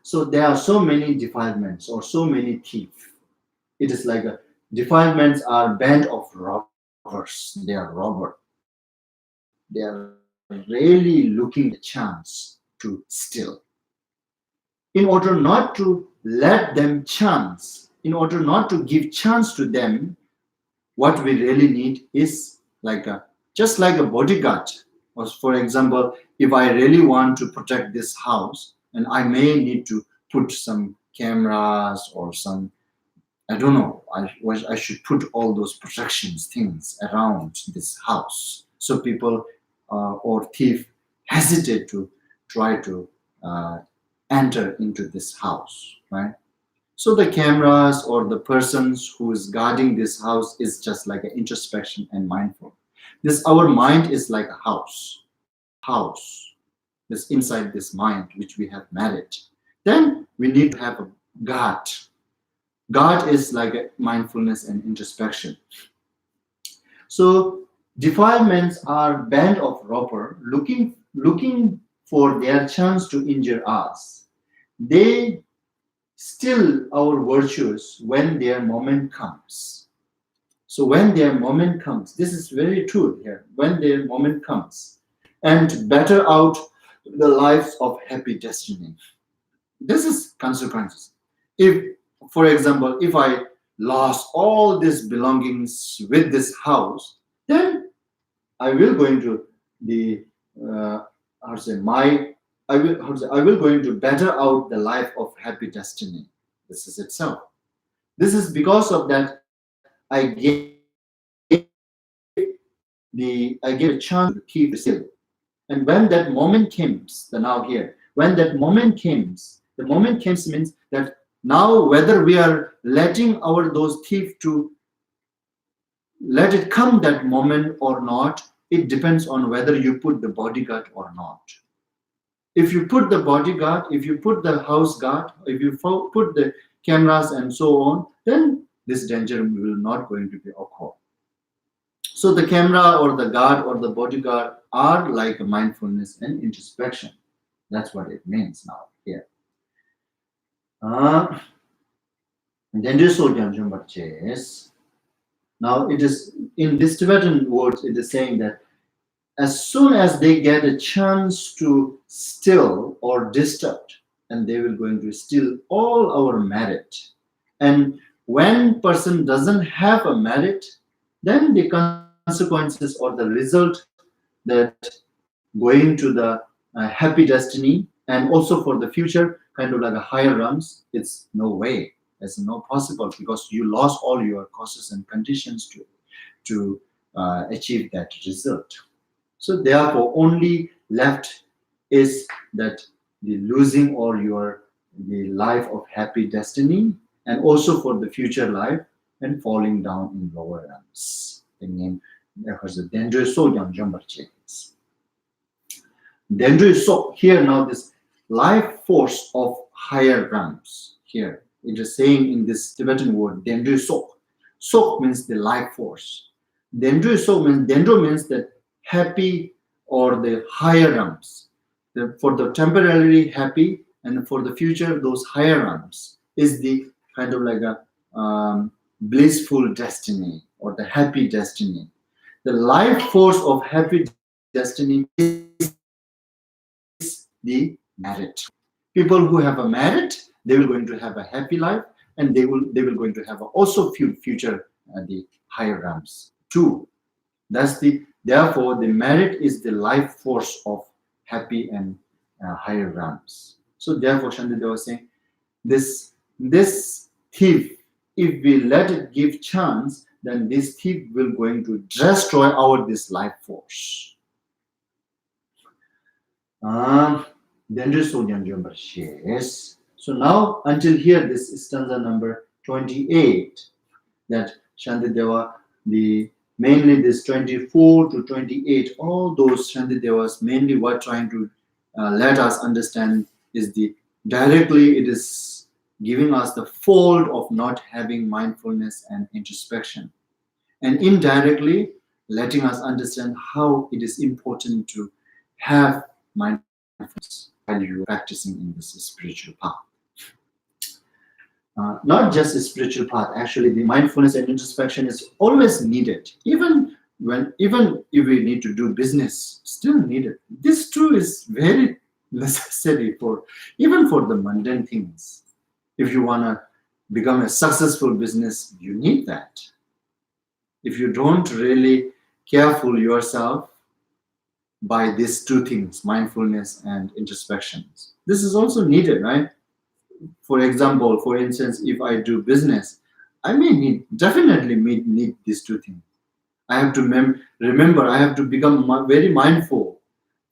So there are so many defilements or so many thieves. It is like defilements are band of robbers. They are robber. They are really looking a chance to steal. In order not to let them chance, in order not to give chance to them, what we really need is like just like a bodyguard. Or for example, if I really want to protect this house, and I may need to put some cameras or some, I don't know, I should put all those protections things around this house so people or thief hesitate to try to enter into this house, right? So the cameras or the persons who is guarding this house is just like an introspection and mindful. This our mind is like a house, this inside this mind which we have married. Then we need to have a guard. God is like a mindfulness and introspection. So defilements are band of robber looking for their chance to injure us. They steal our virtues when their moment comes. So when their moment comes, this is very true here. When their moment comes, and better out the lives of happy destiny. This is consequences. If, for example, if I lost all these belongings with this house, then I will going to the I will going to better out the life of happy destiny. This is itself. This is because of that I gave a chance to keep still. And when that moment comes, when that moment comes, the moment comes means that now whether we are letting those thieves to let it come that moment or not, it depends on whether you put the bodyguard or not. If you put the bodyguard, if you put the house guard, if you put the cameras and so on, then this danger will not going to be occur. So the camera or the guard or the bodyguard are like a mindfulness and introspection. That's what it means now here. Then this is now it is in this Tibetan words it is saying that as soon as they get a chance to still or disturb, and they will going to steal all our merit. And when person doesn't have a merit, then the consequences or the result that going to the happy destiny and also for the future kind of like a higher realms, it's no way. It's no possible because you lost all your causes and conditions to achieve that result. So therefore, only left is that the losing or the life of happy destiny, and also for the future life and falling down in lower realms. Because the danger is so young, danger is so here now this life force of higher realms. Here it is saying in this Tibetan word, danger sok. Sok means the life force. Dendro so means dendro means that happy or the higher realms. For the temporarily happy and for the future, those higher realms is the kind of like a blissful destiny or the happy destiny. The life force of happy destiny is the merit. People who have a merit, they will going to have a happy life, and they will going to have also future the higher realms too. That's therefore the merit is the life force of happy and higher realms. So therefore, Shantideva was saying, this thief, if we let it give chance, then this thief will going to destroy our this life force. Yes. So now until here, this is stanza number 28. That Shantideva, mainly this 24 to 28, all those Shantidevas mainly what trying to let us understand is directly it is giving us the fault of not having mindfulness and introspection, and indirectly letting us understand how it is important to have mindfulness while you're practicing in this spiritual path. Not just a spiritual path, actually the mindfulness and introspection is always needed, even if we need to do business, still needed. This too is very necessary for even for the mundane things. If you want to become a successful business, you need that. If you don't really careful yourself by these two things, mindfulness and introspection, this is also needed, right? For example, for instance, if I do business, I may definitely need these two things. I have to remember, I have to become very mindful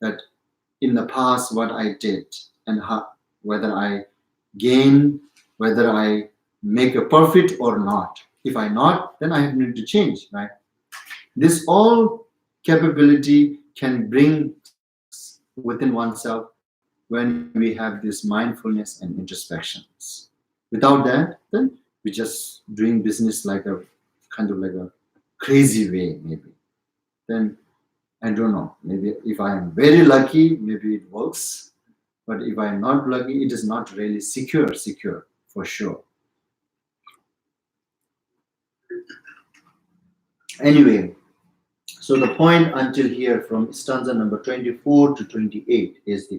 that in the past what I did and whether I gain, whether I make a profit or not. If I not, then I need to change, right? This all capability can bring within oneself when we have this mindfulness and introspections. Without that, then we're just doing business like a kind of like a crazy way, maybe. Then I don't know. Maybe if I am very lucky, maybe it works. But if I am not lucky, it is not really secure for sure. Anyway, so the point until here from stanza number 24 to 28 is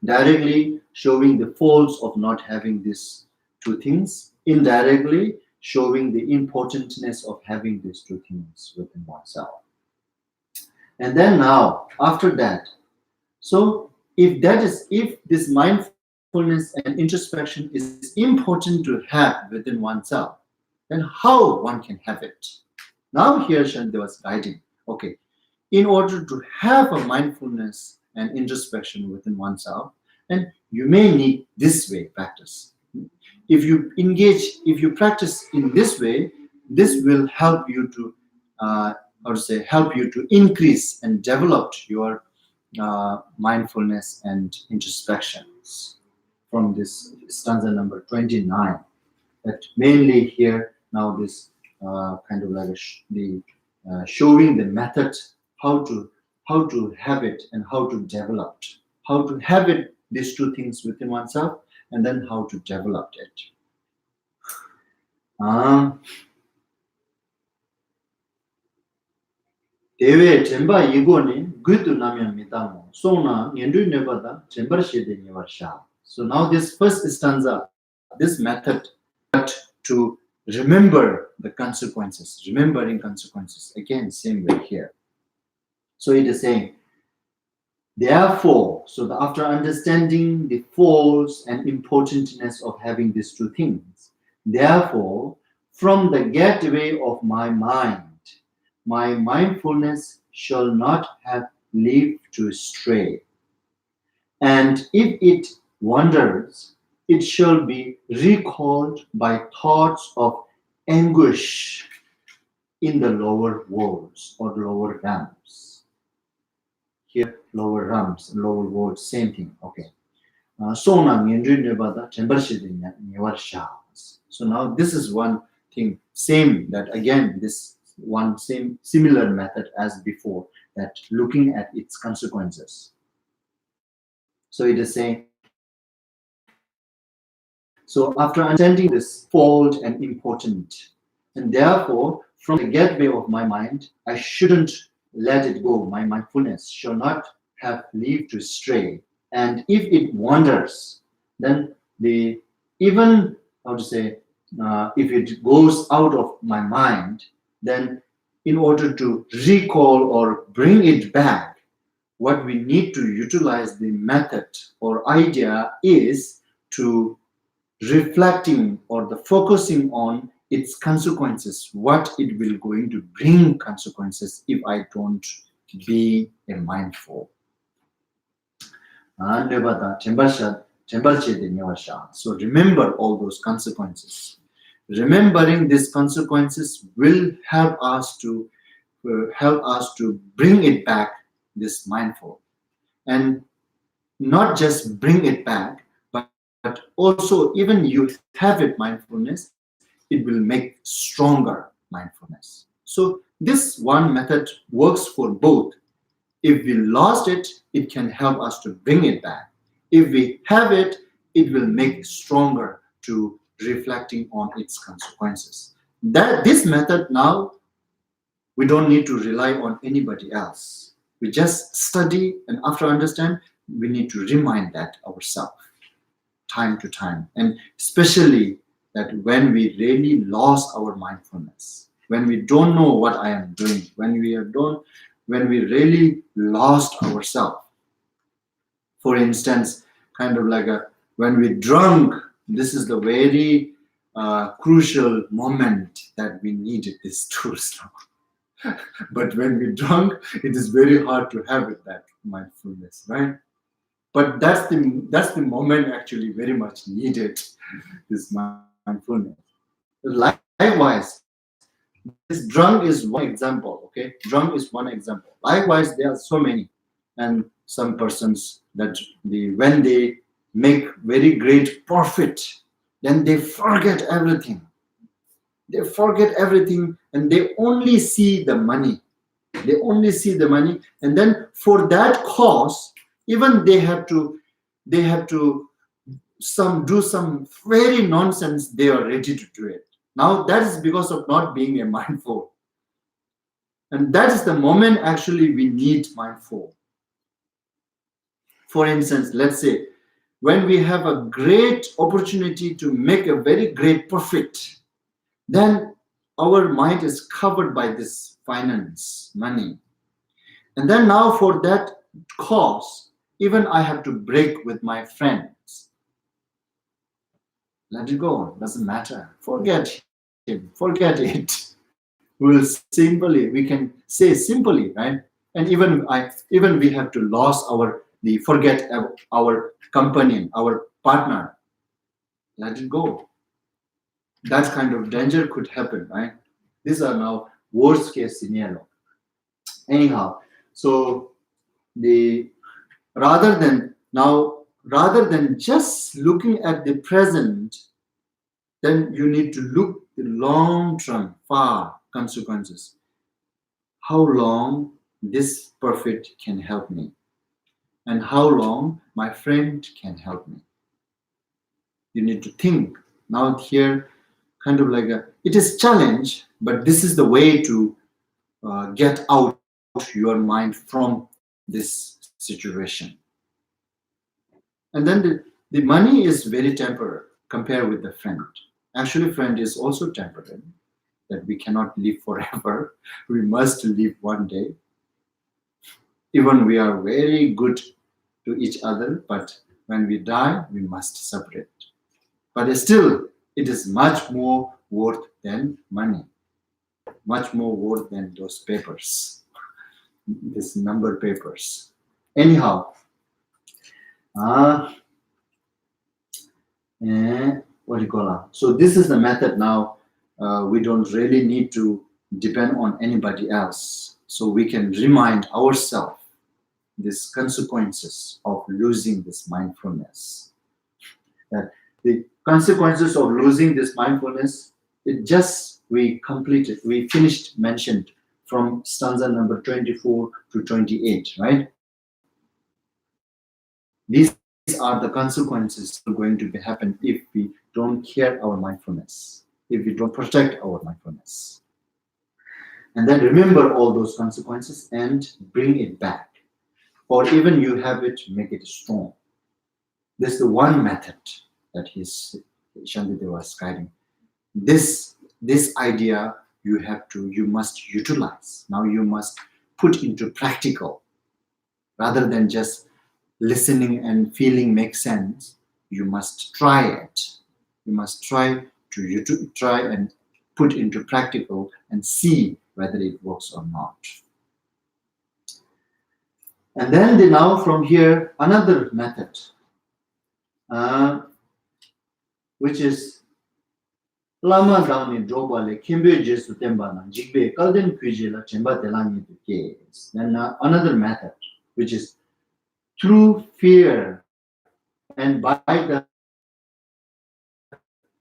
directly showing the faults of not having these two things, indirectly showing the importantness of having these two things within oneself. And then now, after that, so if this mindfulness and introspection is important to have within oneself, then how one can have it? Now here Shantideva was guiding. Okay, in order to have a mindfulness and introspection within oneself, and you may need this way practice. If you practice in this way, this will help you to help you to increase and develop your mindfulness and introspections from this stanza number 29. That mainly here now this kind of like the showing the method how to have it and how to develop, how to have it, these two things within oneself, and then how to develop it. Dewe Temba Yigoni, good to Namian Mitamo, Sona, Yendu Nevada, Temba Shede Nivarsha. So now this first stanza, this method, but to remember the consequences, remembering consequences. Again, same way here. So it is saying, therefore, so after understanding the force and importantness of having these two things, therefore, from the gateway of my mind, my mindfulness shall not have leave to stray. And if it wanders, it shall be recalled by thoughts of anguish in the lower worlds or lower realms. Here, lower realms, lower worlds, same thing. Okay. So now this is one thing, same that again, this one same similar method as before, that looking at its consequences. So it is saying, so after understanding this fault and important, and therefore from the gateway of my mind, I shouldn't let it go. My mindfulness shall not have leave to stray. And if it wanders, then the even how to say, if it goes out of my mind, then in order to recall or bring it back, what we need to utilize the method or idea is to reflecting or the focusing on its consequences, what it will going to bring consequences if I don't be a mindful. So remember all those consequences. Remembering these consequences will help us to bring it back, this mindful, and not just bring it back, but also even you have it mindfulness, it will make stronger mindfulness. So this one method works for both. If we lost it, it can help us to bring it back. If we have it, it will make stronger to reflecting on its consequences. This method now, we don't need to rely on anybody else. We just study, and after understand, we need to remind that ourselves time to time, and especially that when we really lost our mindfulness, when we don't know what I am doing, when we really lost ourselves. For instance, kind of like when we drunk, this is the very crucial moment that we needed these tools now. But when we drunk, it is very hard to have it, that mindfulness, right? But that's the moment actually very much needed, this mindfulness. Likewise, this drunk is one example, okay? Drunk is one example. Likewise, there are so many. And some persons that when they make very great profit, then they forget everything. They forget everything and they only see the money. They only see the money, and then for that cause, even they have to do some very nonsense. They are ready to do it. Now that is because of not being a mindful, and that is the moment actually we need mindful. For instance, let's say when we have a great opportunity to make a very great profit, then our mind is covered by this finance, money. And then now for that cause, even I have to break with my friends. Let it go, doesn't matter. Forget him, forget it. We can say simply, right? And even we have to lose forget our companion, our partner. Let it go. That kind of danger could happen, right? These are now worst case scenario. Anyhow, so rather than just looking at the present, then you need to look the long term, far consequences. how long this prophet can help me, and how long my friend can help me. You need to think. Now here, kind of like it is challenge, but this is the way to get out your mind from this situation. And then the money is very temporary compared with the friend. Actually, friend is also temporary, that we cannot live forever. We must live one day. Even we are very good to each other, but when we die, we must separate. But still, it is much more worth than money, much more worth than those papers, these number papers. Anyhow, what do you call it? So this is the method now. We don't really need to depend on anybody else. So we can remind ourselves these consequences of losing this mindfulness. That the consequences of losing this mindfulness, we finished mentioned from stanza number 24 to 28, right? These are the consequences going to happen if we don't care our mindfulness, if we don't protect our mindfulness. And then remember all those consequences and bring it back. Or even you have it, make it strong. This is the one method that Shantideva was guiding. This idea you must utilize. Now you must put into practical. Rather than just listening and feeling makes sense, you must try it. You must try and put into practical and see whether it works or not. And then now from here, another method, which is Lama Dani Drobale, Kimbe Jesu Tembana, Jigbe, Kalden Kwijila, Chemba Telani case. Then another method, which is through fear and by the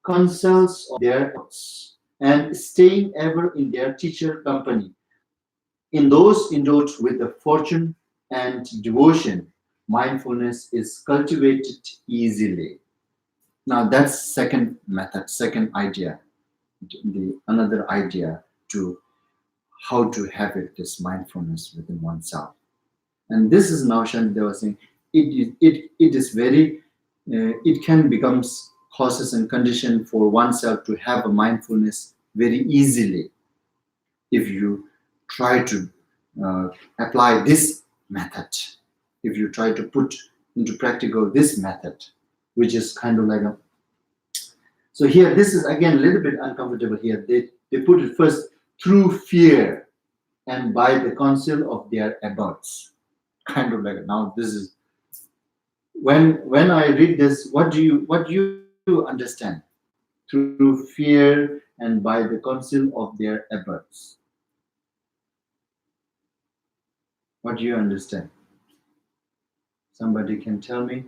counsels of their thoughts and staying ever in their teacher company. In those endowed with the fortune and devotion, mindfulness is cultivated easily. Now that's second method, second idea, another idea to how to have this mindfulness within oneself. And this is now Shantideva was saying, it is very, it can become causes and condition for oneself to have a mindfulness very easily if you try to apply this method, if you try to put into practical this method, which is kind of like a. So here, this is again a little bit uncomfortable here. They put it first through fear and by the counsel of their abbots. Kind of like now this is when I read this, what do you understand? Through fear and by the counsel of their abbots. What do you understand? Somebody can tell me?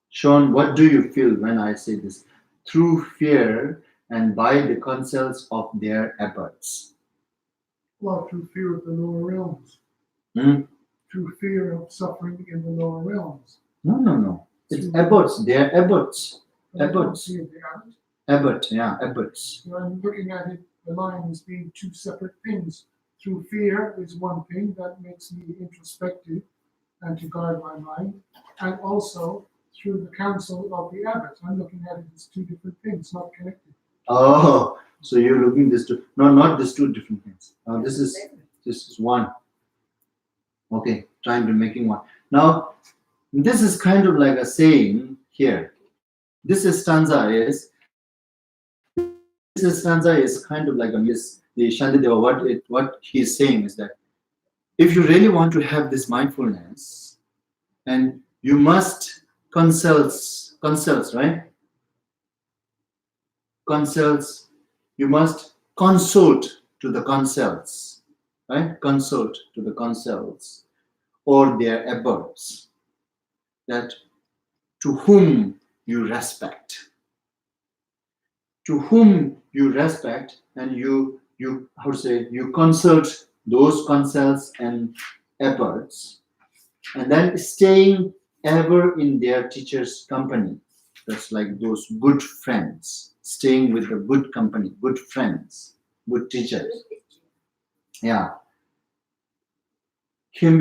Sean, what do you feel when I say this? Through fear and by the counsels of their abbots. Well, through fear of the lower realms. Through fear of suffering in the lower realms. No. It's abbots. They are abbots. Abbots. Abbot, yeah, abbots. So I'm looking at it, the line as being two separate things. Through fear is one thing that makes me introspective and to guard my mind, and also through the counsel of the abbot. I'm looking at it as two different things, not connected. Oh, so you're looking this two? No, not these two different things. This is one. Okay, trying to making one. Now, this is kind of like a saying here. This stanza is kind of like the Shantideva. What he's saying is that if you really want to have this mindfulness, and you must consults, right? Consults. You must consult to the consults, right? Consult to the consults or their abbots, that to whom you respect, to whom you respect and you how to say, you consult those counsels and efforts, and then staying ever in their teacher's company. That's like those good friends, staying with the good company, good friends, good teachers. Yeah. And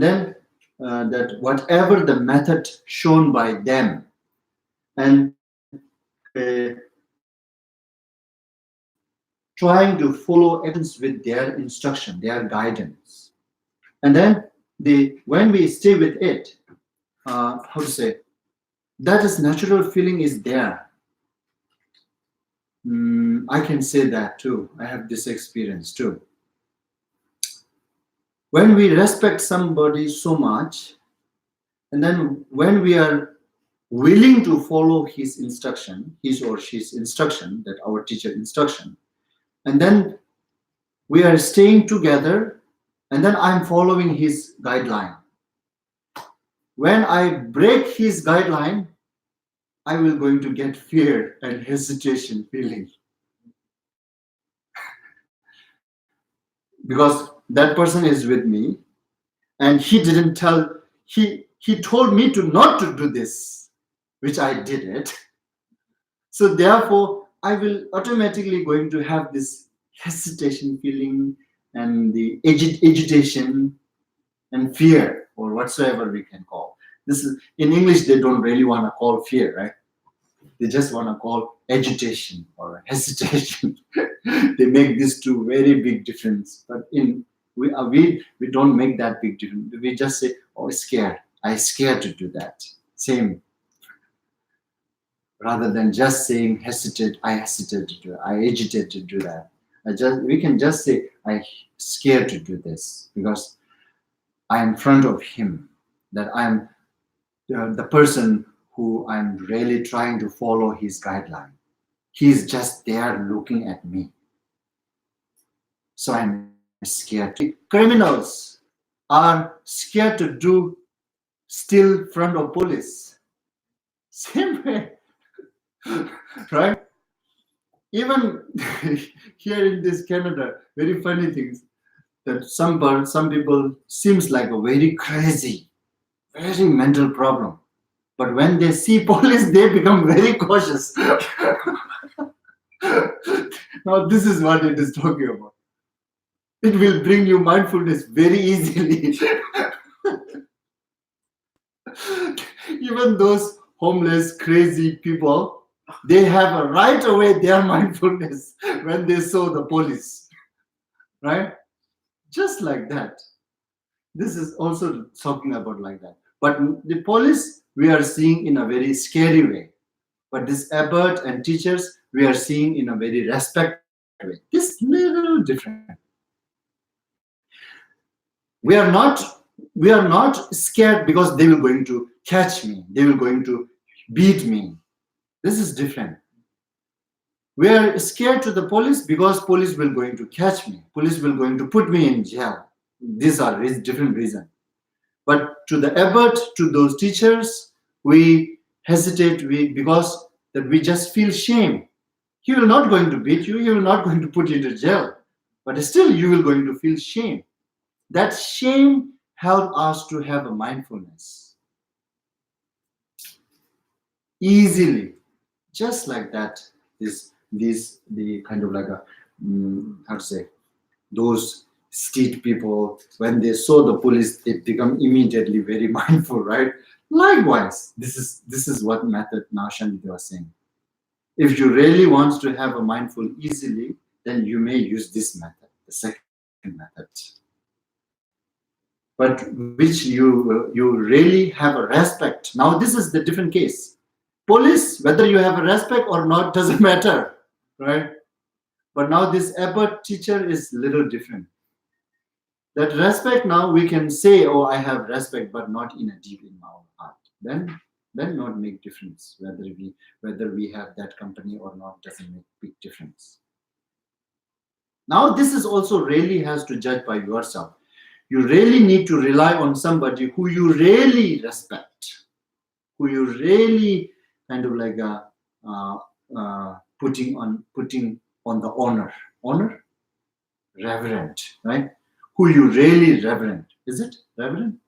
then that whatever the method shown by them, and trying to follow actions with their instruction, their guidance. And then when we stay with it, how to say, that is natural feeling is there. I can say that too. I have this experience too. When we respect somebody so much, and then when we are willing to follow his instruction, his or she's instruction, that our teacher instruction, and then we are staying together, and then I'm following his guideline. When I break his guideline, I will going to get fear and hesitation feeling. Because that person is with me, and he didn't tell, he told me to not to do this, which I did it. So therefore, I will automatically going to have this hesitation feeling and the agitation and fear, or whatsoever we can call. This is in English, they don't really want to call fear, right? They just want to call agitation or hesitation. They make these two very big difference. But we don't make that big difference. We just say, oh, scared. I scared to do that. Same. Rather than just saying hesitate, I hesitate to do it. I agitate to do that. We can just say, I scared to do this because I am in front of him. That I am the person who I'm really trying to follow his guideline. He's just there looking at me. So I'm scared. Criminals are scared to steal front of police. Same way. Right? Even here in this Canada, very funny things that some people seems like a very crazy, very mental problem. But when they see police, they become very cautious. Now, this is what it is talking about. It will bring you mindfulness very easily. Even those homeless, crazy people, they have a right away their mindfulness when they saw the police. Right? Just like that. This is also talking about like that. But the police, we are seeing in a very scary way. But this abbot and teachers, we are seeing in a very respectful way. This little different. We are not scared because they will going to catch me. They will going to beat me. This is different. We are scared to the police because police will going to catch me. Police will going to put me in jail. These are different reasons. But to the abbot, to those teachers, we hesitate because that we just feel shame. He will not going to beat you. He will not going to put you into jail. But still, you will going to feel shame. That shame helps us to have a mindfulness. Easily, just like that. The kind of like a how to say, those street people, when they saw the police, they become immediately very mindful, right? Likewise, this is what method Nashan was saying. If you really want to have a mindful easily, then you may use this method, the second method. But which you really have a respect. Now this is the different case. Police, whether you have a respect or not, doesn't matter, right? But now this abbot teacher is little different. That respect, now we can say, oh, I have respect, but not in a deep in our heart. Then not make difference whether we have that company or not, doesn't make big difference. Now this is also really has to judge by yourself. You really need to rely on somebody who you really respect, who you really kind of like putting on the honor, reverent, right? Who you really reverent. Is it reverent?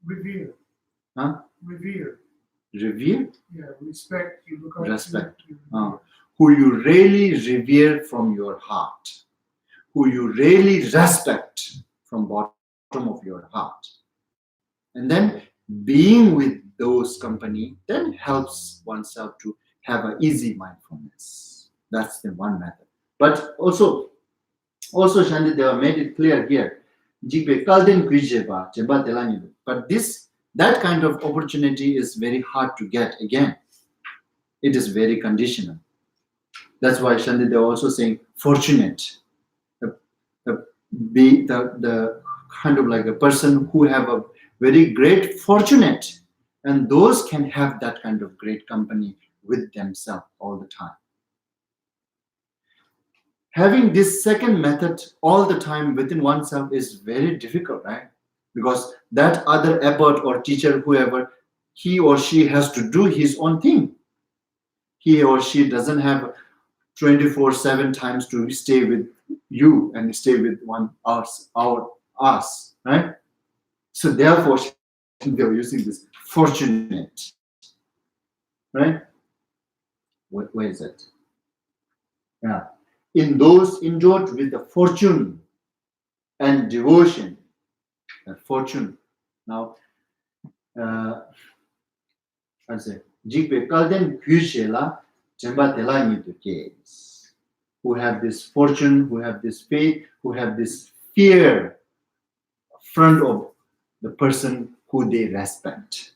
Revere. Huh? Revere. Revere? Yeah, respect. You look up Respect. to. You revere. Who you really revere from your heart. Who you really respect from bottom of your heart. And then being with those company then helps oneself to have an easy mindfulness. That's the one method. But also Shandideva made it clear here. But that kind of opportunity is very hard to get again. It is very conditional. That's why Shandideva also saying fortunate. The kind of like a person who have a very great fortunate, and those can have that kind of great company with themselves all the time. Having this second method all the time within oneself is very difficult, right? Because that other abbot or teacher, whoever, he or she has to do his own thing. He or she doesn't have 24/7 times to stay with you and stay with us, right? So therefore, they're using this fortunate, right? Where is it? Yeah. In those endowed with the fortune and devotion, fortune. Now, I say, Jigbe Kalden Kushela, Jemba Telani to case. Who have this fortune, who have this faith, who have this fear front of the person who they respect.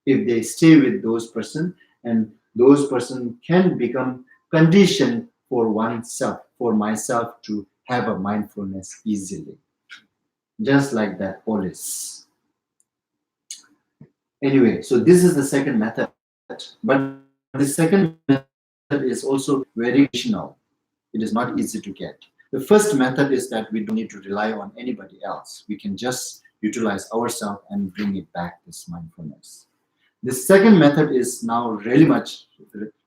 If they stay with those person, and those person can become condition for oneself, for myself to have a mindfulness easily. Just like that police. Anyway, so this is the second method. But the second method is also very conditional. It is not easy to get. The first method is that we don't need to rely on anybody else. We can just utilize ourselves and bring it back, this mindfulness. The second method is now really much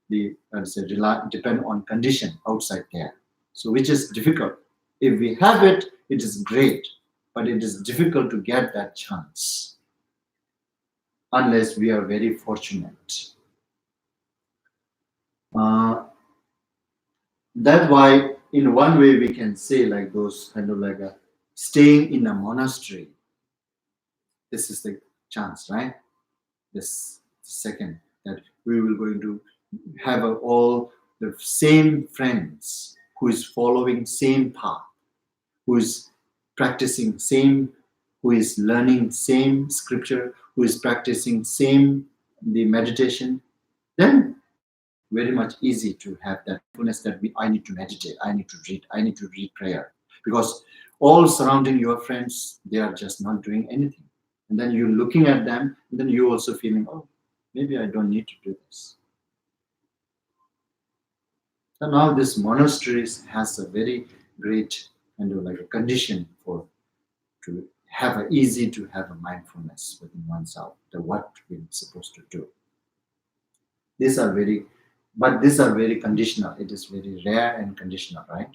depend on condition outside there. So which is difficult. If we have it, it is great, but it is difficult to get that chance unless we are very fortunate. That's why in one way we can say like those kind of like a staying in a monastery. This is the chance, right? This second, that we will going to have all the same friends who is following same path, who is practicing same, who is learning same scripture, who is practicing same the meditation. Then very much easy to have that mindfulness that I need to meditate, I need to read prayer, because all surrounding your friends, they are just not doing anything. And then you're looking at them, and then you also feeling, oh, maybe I don't need to do this. So now this monastery has a very great kind of like a condition for to have a easy to have a mindfulness within oneself, the what we're supposed to do. These are very conditional. It is very rare and conditional, right?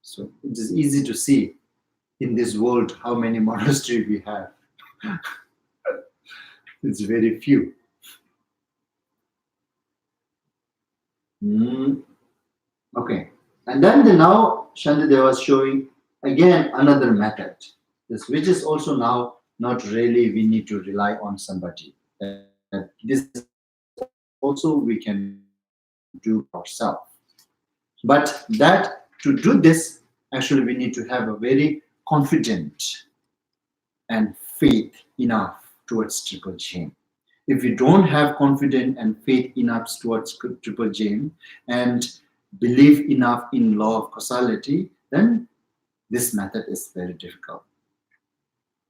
So it is easy to see in this world how many monasteries we have. It's very few. Okay, and then now Shantideva is showing again another method, which is also now not really we need to rely on somebody. This also we can do ourselves. But that to do this, actually we need to have a very confident and faith enough towards Triple Gem. If we don't have confidence and faith enough towards Triple Gem and believe enough in law of causality, then this method is very difficult.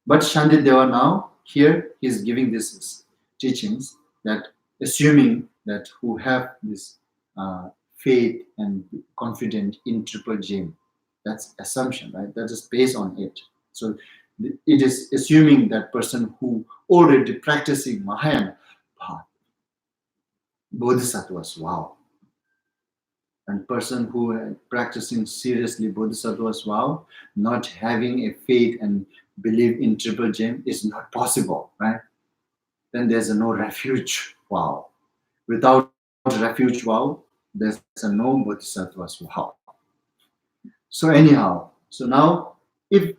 But Shantideva now here he is giving this teachings that assuming that who have this faith and confidence in Triple Gem, that's assumption, right? That is based on it. So it is assuming that person who already practicing Mahayana path, bodhisattvas, wow, And person who are practicing seriously Bodhisattva's vow, not having a faith and believe in triple gem is not possible, right? Then there's no refuge vow. Without refuge vow, there's no Bodhisattva's vow. So now if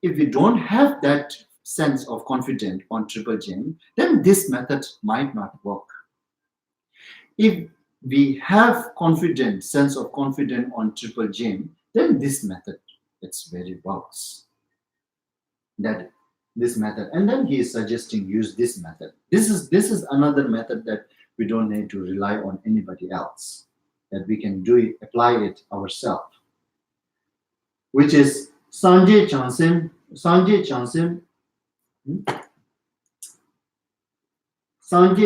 we don't have that sense of confidence on triple gem, then this method might not work. If we have sense of confidence on triple gem, then this method, it's very works. That this method, and then he is suggesting use this method. This is another method that we don't need to rely on anybody else, that we can do it, apply it ourselves, which is Sanje Chansim, Sanje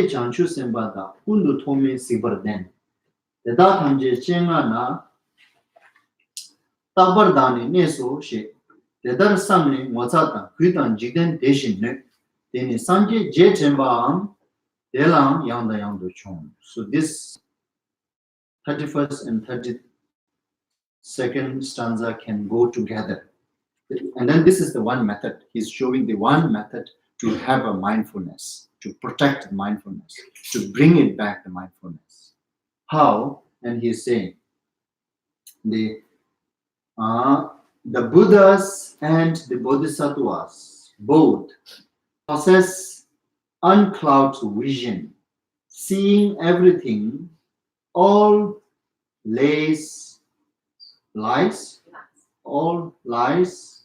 Chanchu Sembada, Kundu Tome Sibarden. The Datanje Chenga na Tabardani Neso she. The Dar Samni Mozata, Kuitan Jiden Deshin, then Sanje Jetembaam, Delam Yanda Yando Chon. So this 31st and 32nd stanza can go together. And then this is the one method. He's showing the one method to have a mindfulness, to protect mindfulness, to bring it back to mindfulness. How? And he's saying the Buddhas and the Bodhisattvas both possess unclouded vision, seeing everything, all lies, all lies,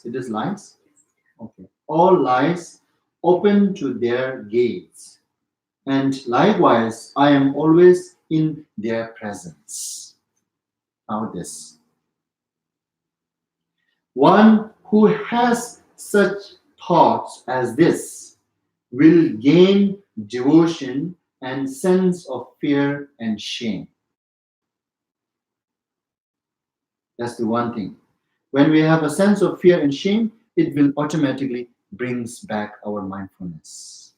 it is lies? Okay. All lies open to their gaze. And likewise, I am always in their presence. Now this. One who has such thoughts as this will gain devotion and sense of fear and shame. That's the one thing. When we have a sense of fear and shame, it will automatically brings back our mindfulness.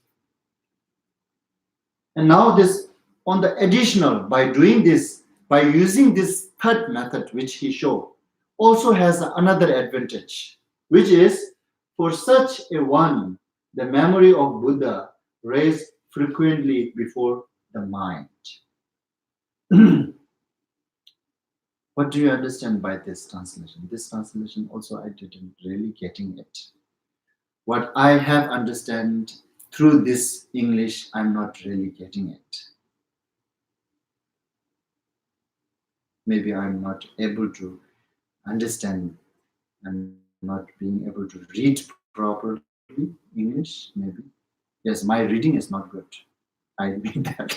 And now this, on the additional, by doing this, by using this third method which he showed, also has another advantage, which is for such a one, the memory of Buddha raised frequently before the mind. What do you understand by this translation? This translation also I didn't really getting it. What I have understand through this English, I'm not really getting it. Maybe I'm not able to understand. I'm not being able to read properly English, maybe. Yes, my reading is not good. I admit that.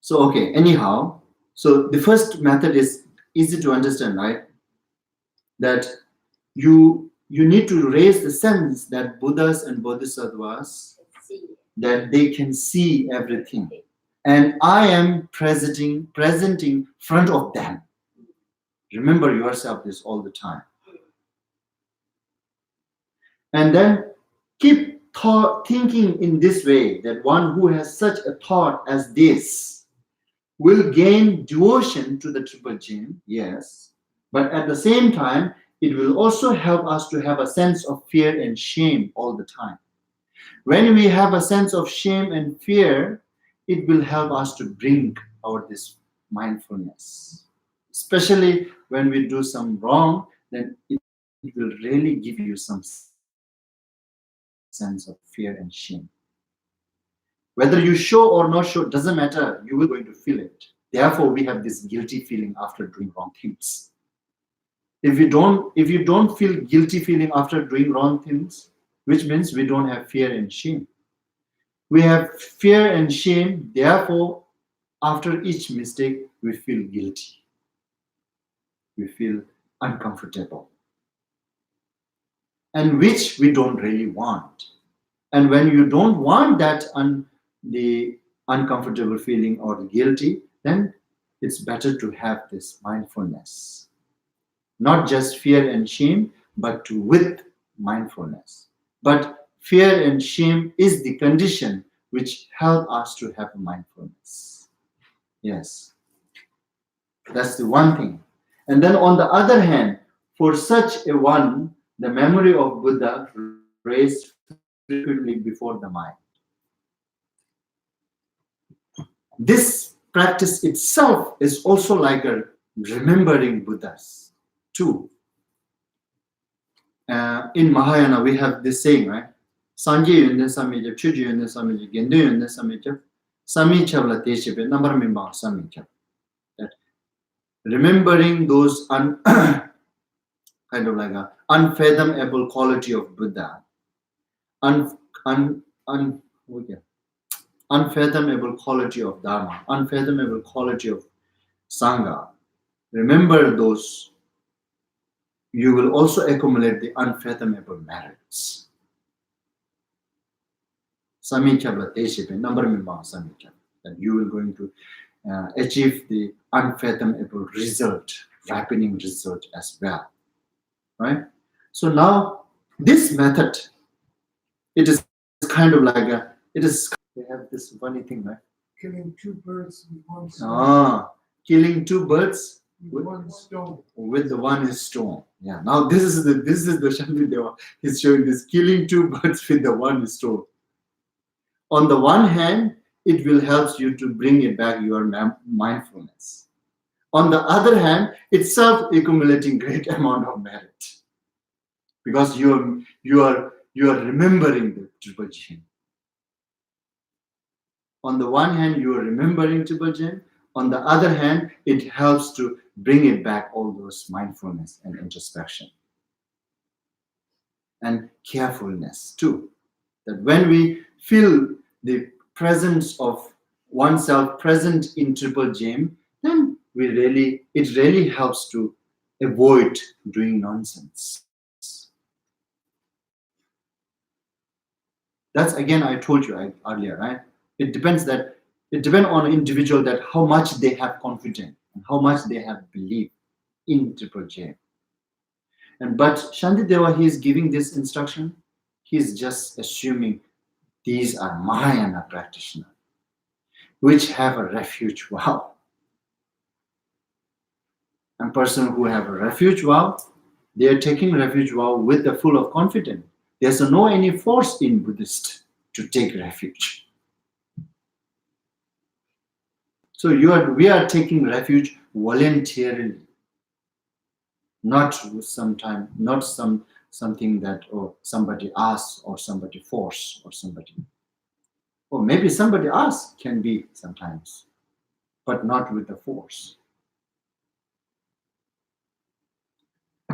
So, okay, anyhow, so the first method is easy to understand, right? That you need to raise the sense that Buddhas and Bodhisattvas, that they can see everything. And I am presenting front of them. Remember yourself this all the time. And then keep thinking in this way, that one who has such a thought as this will gain devotion to the Triple Gem, yes, but at the same time, it will also help us to have a sense of fear and shame all the time. When we have a sense of shame and fear, it will help us to bring out this mindfulness. Especially when we do some wrong, then it will really give you some sense of fear and shame. Whether you show or not show, doesn't matter, you will going to feel it. Therefore, we have this guilty feeling after doing wrong things. If you don't feel guilty feeling after doing wrong things, which means we don't have fear and shame. We have fear and shame, therefore, after each mistake, we feel guilty. We feel uncomfortable. And which we don't really want. And when you don't want that the uncomfortable feeling or the guilty, then it's better to have this mindfulness. Not just fear and shame, but with mindfulness. But fear and shame is the condition which help us to have mindfulness. Yes, that's the one thing. And then on the other hand, for such a one, the memory of Buddha raised frequently before the mind. This practice itself is also like a remembering Buddhas too. In Mahayana, we have this saying, right? Sanje yunde samijab, chuji yunde samijab, gendo yunde samijab, samijab la teshibe, number mimba samijab. That remembering those kind of like a unfathomable quality of Buddha, unfathomable quality of Dharma, unfathomable quality of Sangha. Remember those, you will also accumulate the unfathomable merits. Samichabla Teshipe, number Samichabla, that you will going to achieve the unfathomable result, ripening result as well. Right? So now this method, it is kind of like they have this funny thing, right? Killing two birds with one stone. Killing two birds with one stone. With the one stone. Yeah. Now this is the Shantideva. He's showing this killing two birds with the one stone. On the one hand, it will help you to bring it back your mindfulness. On the other hand, it's self-accumulating great amount of merit, because you are remembering the Triple Gem. On the one hand, you are remembering Triple Gem. On the other hand, it helps to bring it back, all those mindfulness and introspection and carefulness too. That when we feel the presence of oneself present in Triple Gem, then it really helps to avoid doing nonsense. That's again, I told you earlier, right? It depends on an individual, that how much they have confidence and how much they have belief in Triple Gem. But Shantideva, he is giving this instruction. He is just assuming these are Mahayana practitioners, which have a refuge vow. And person who have a refuge vow, they are taking refuge vow with the full of confidence. There's no any force in Buddhist to take refuge. So we are taking refuge voluntarily, not something that somebody asks or somebody force or somebody. Or maybe somebody asks, can be sometimes, but not with the force.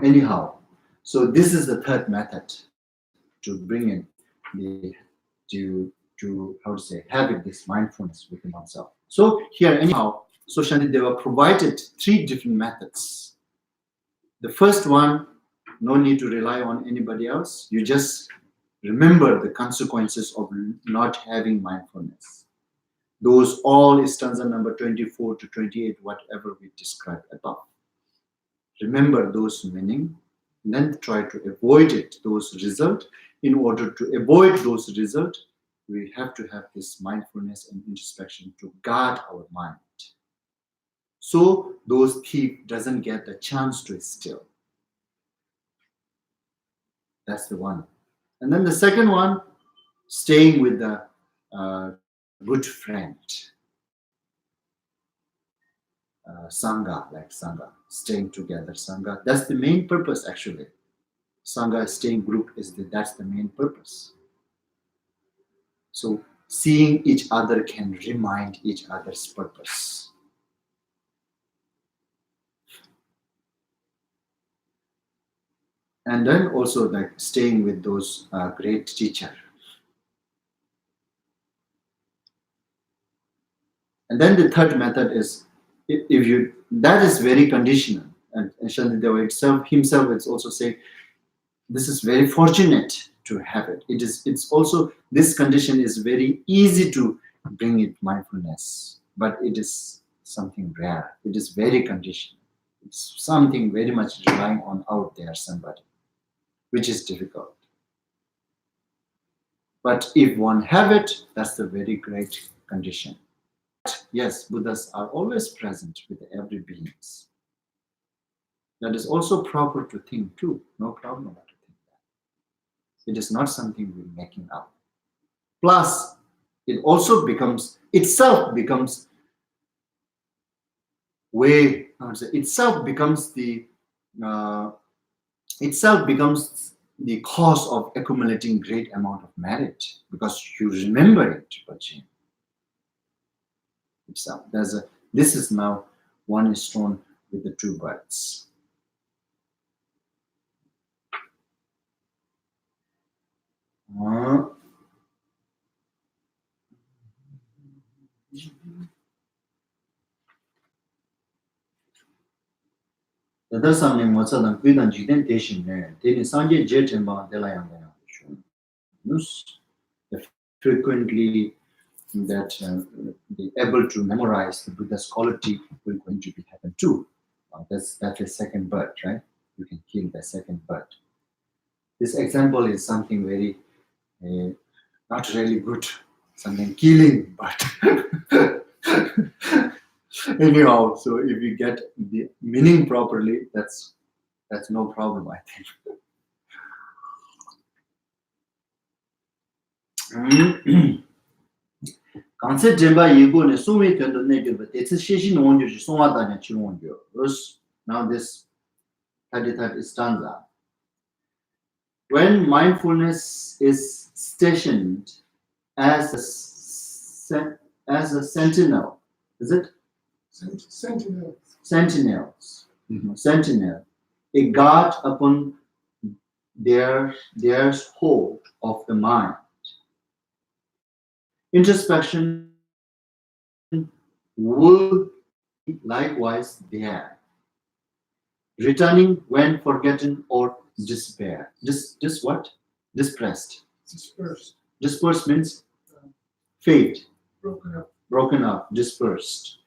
Anyhow, so this is the third method to bring in having this mindfulness within oneself. So here, anyhow, so Shantideva provided 3 different methods. The first one, no need to rely on anybody else. You just remember the consequences of not having mindfulness. Those all is stanza number 24 to 28, whatever we described above. Remember those meaning, and then try to avoid those results. In order to avoid those results, we have to have this mindfulness and introspection to guard our mind, so those thief doesn't get a chance to steal. That's the one. And then the second one, staying with the good friend, Sangha, like Sangha, staying together, Sangha. That's the main purpose actually. Sangha, staying group, that's the main purpose. So seeing each other can remind each other's purpose. And then also like staying with those great teacher. And then the third method is, that is very conditional. And Shantideva himself is also saying, this is very fortunate to have it. It's also, this condition is very easy to bring it mindfulness, but it is something rare. It is very conditional. It's something very much relying on out there somebody, which is difficult. But if one have it, that's a very great condition. Yes, Buddhas are always present with every beings. That is also proper to think too. No problem about it. It is not something we're making up. Plus, it also becomes way. Itself becomes the cause of accumulating great amount of merit because you remember it, Bajin. Itself. This is now one stone with the two birds. The something was a good and jidentation there. Then Sanjay Jetemba Delayanga. Frequently that be able to memorize the Buddha's quality will going to be happen too. That's a second bird, right? You can kill the second bird. This example is something very not really good, something killing, but anyhow. So if you get the meaning properly, that's no problem, I think. Concept Jemba Yigo ne Sumi to the native, it's a Shishin on you, Sonata and Chirongyo. Now this 33rd stanza. When mindfulness is stationed as a sentinel, is it? Sentinel. Sentinels. Sentinel. A guard upon their hold of the mind. Introspection will be likewise there. Returning when forgotten or despair. Just what? Dispersed. Dispersed. Dispersed means fade. Broken up, dispersed.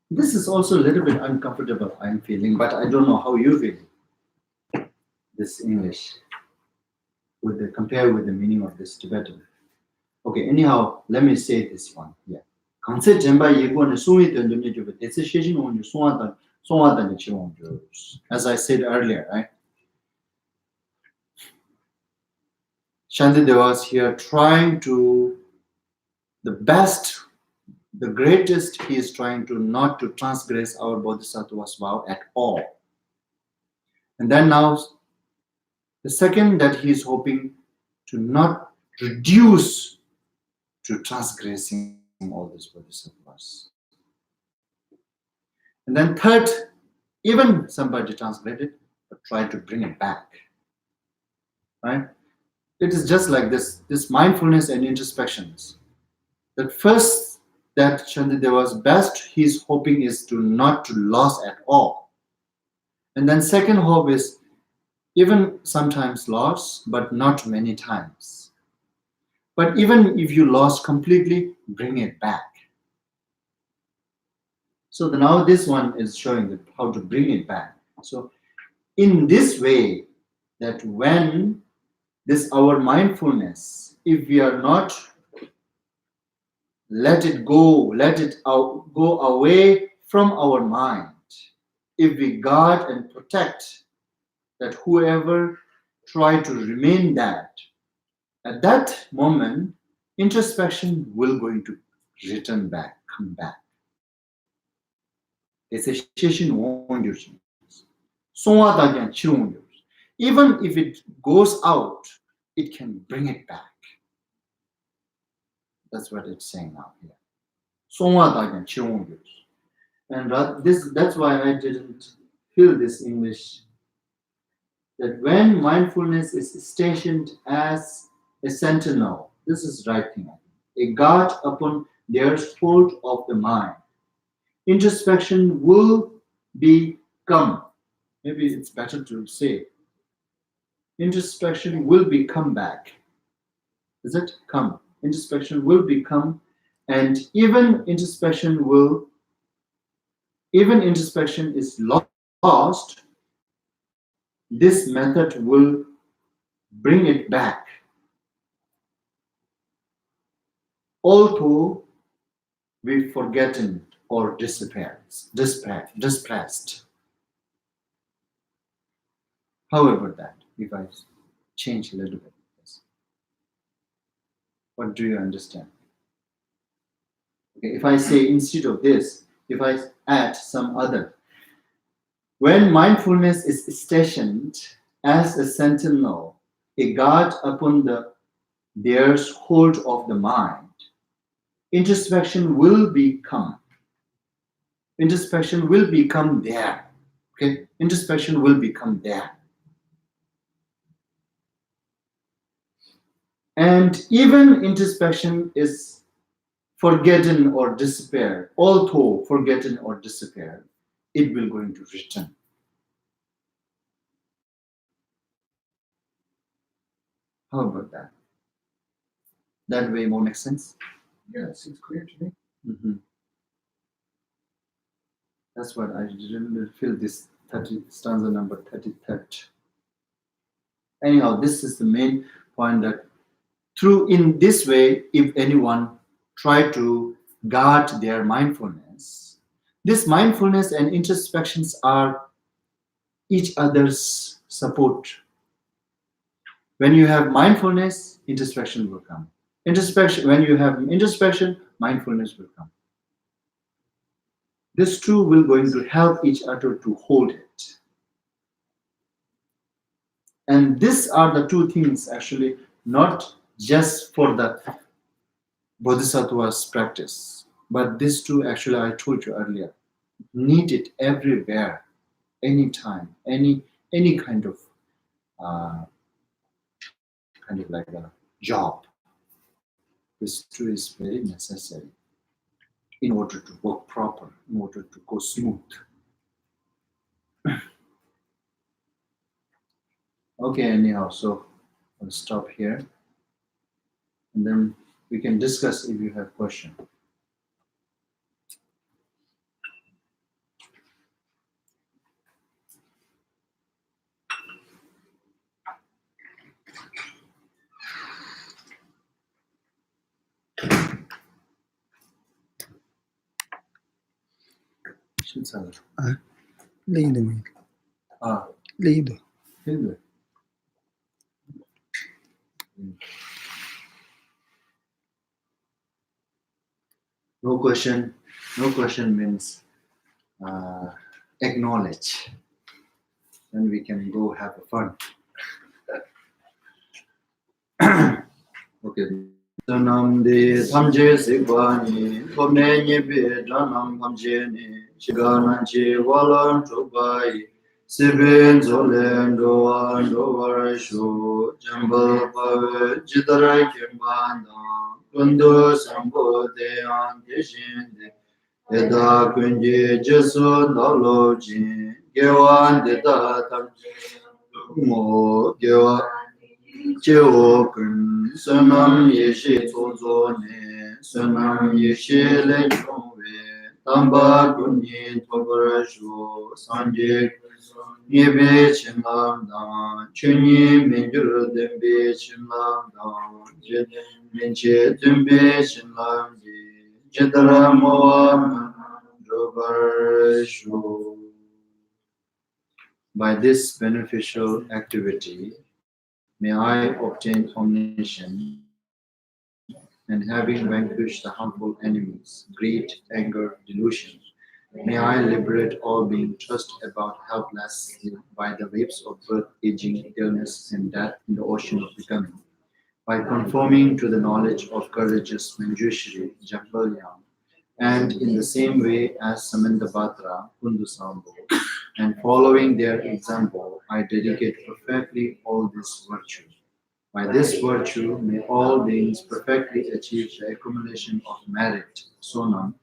This is also a little bit uncomfortable, I'm feeling, but I don't know how you feel. This English. Compare with the meaning of this Tibetan. Okay, anyhow, let me say this one here. Concept Jemba Yego and Sumi to the it's a shishing on you, as I said earlier, right? Shantideva was here trying to the greatest he is trying to not to transgress our Bodhisattva's vow at all. And then now, the second that he is hoping to not reduce to transgressing all these Bodhisattvas. And then third, even somebody transgressed, but try to bring it back. Right? It is just like this mindfulness and introspections. That first, that Shantideva's best he's hoping is to not to lose at all. And then second hope is even sometimes loss, but not many times. But even if you lost completely, bring it back. So now this one is showing how to bring it back. So in this way, that when this our mindfulness, if we are not let it go away from our mind, if we guard and protect that whoever try to remain that, at that moment, introspection will going to return back, come back. It's a session on your even if it goes out, it can bring it back. That's what it's saying now here. And that's why I didn't feel this English. That when mindfulness is stationed as a sentinel, this is right thing, a guard upon their hold of the mind, introspection will become, maybe it's better to say, introspection will become back. Is it? Come. Introspection will become, and even introspection is lost, this method will bring it back. although we've forgotten or displaced. However, that if I change a little bit, what do you understand? Okay, if I say instead of this, if I add some other, when mindfulness is stationed as a sentinel, a guard upon there's hold of the mind, introspection will become there. Okay, introspection will become there. And even introspection is forgotten or disappear, although forgotten or disappear, it will going to return. How about that? That way more makes sense? Yes, it's clear to me. Mm-hmm. That's what I didn't feel this stanza number 33rd. Anyhow, this is the main point that through in this way, if anyone try to guard their mindfulness, this mindfulness and introspections are each other's support. When you have mindfulness, introspection will come. When you have introspection, mindfulness will come. These two will going to help each other to hold it. And these are the two things actually, not just for the Bodhisattva's practice, but these two actually I told you earlier, need it everywhere, anytime, any kind of like a job. This two is very necessary in order to work proper, in order to go smooth. Okay, anyhow, so I'll stop here, and then we can discuss if you have question. Lead me. Lead. No question. No question means acknowledge. Then we can go have fun. Okay. Sanam de samje sigwani, pomne nyepe janam pamje ni, shiganan che walan chobai, siben zolen doan doar shu, jambal pave jidara kimbanda, kundo sambo de an deshinde, eda kunje jesu nalo jin, gewan de da tam mo gewa Jeo kun sunam yeshe tozo ne sunam yeshe le yongwe tamba kunyi tobara shu sanje nyebe chinlam dan chunyi mingyur dembe chinlam dan minche dembe chinlam di jedara moa tobara shu. By this beneficial activity, may I obtain omniscience, and having vanquished the harmful enemies, greed, anger, delusion, may I liberate all being tossed about helplessly by the waves of birth, aging, illness, and death in the ocean of becoming. By conforming to the knowledge of courageous Manjushri, Jambalyam, and in the same way as Samandabhadra, Kundusambo, and following their example, I dedicate perfectly all this virtue. By this virtue, may all beings perfectly achieve the accumulation of merit, sonam,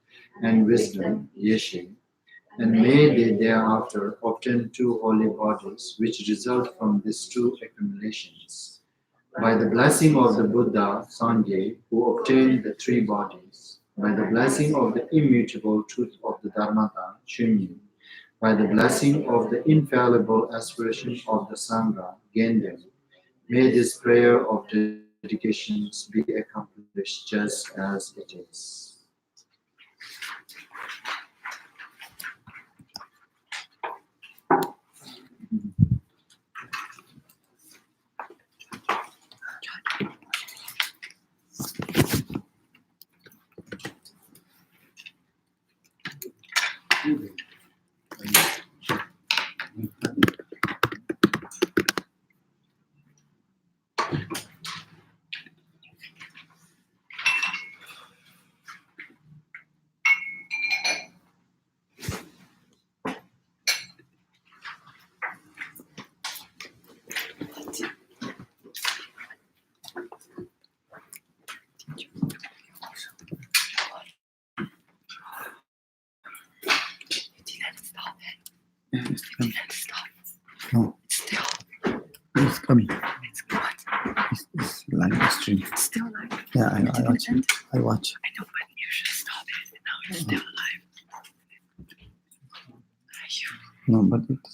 and wisdom, yeshe, and may they thereafter obtain two holy bodies, which result from these two accumulations. By the blessing of the Buddha, Sangye, who obtained the three bodies, by the blessing of the immutable truth of the Dharmata, Shunyi, by the blessing of the infallible aspiration of the Sangha, Gendem, may this prayer of dedications be accomplished just as it is. No, Still, it's coming. it's good. It's live stream. It's still alive. Yeah, I Didn't watch. end. I watch. I know, but you should stop it. Now it's still alive. No, but it's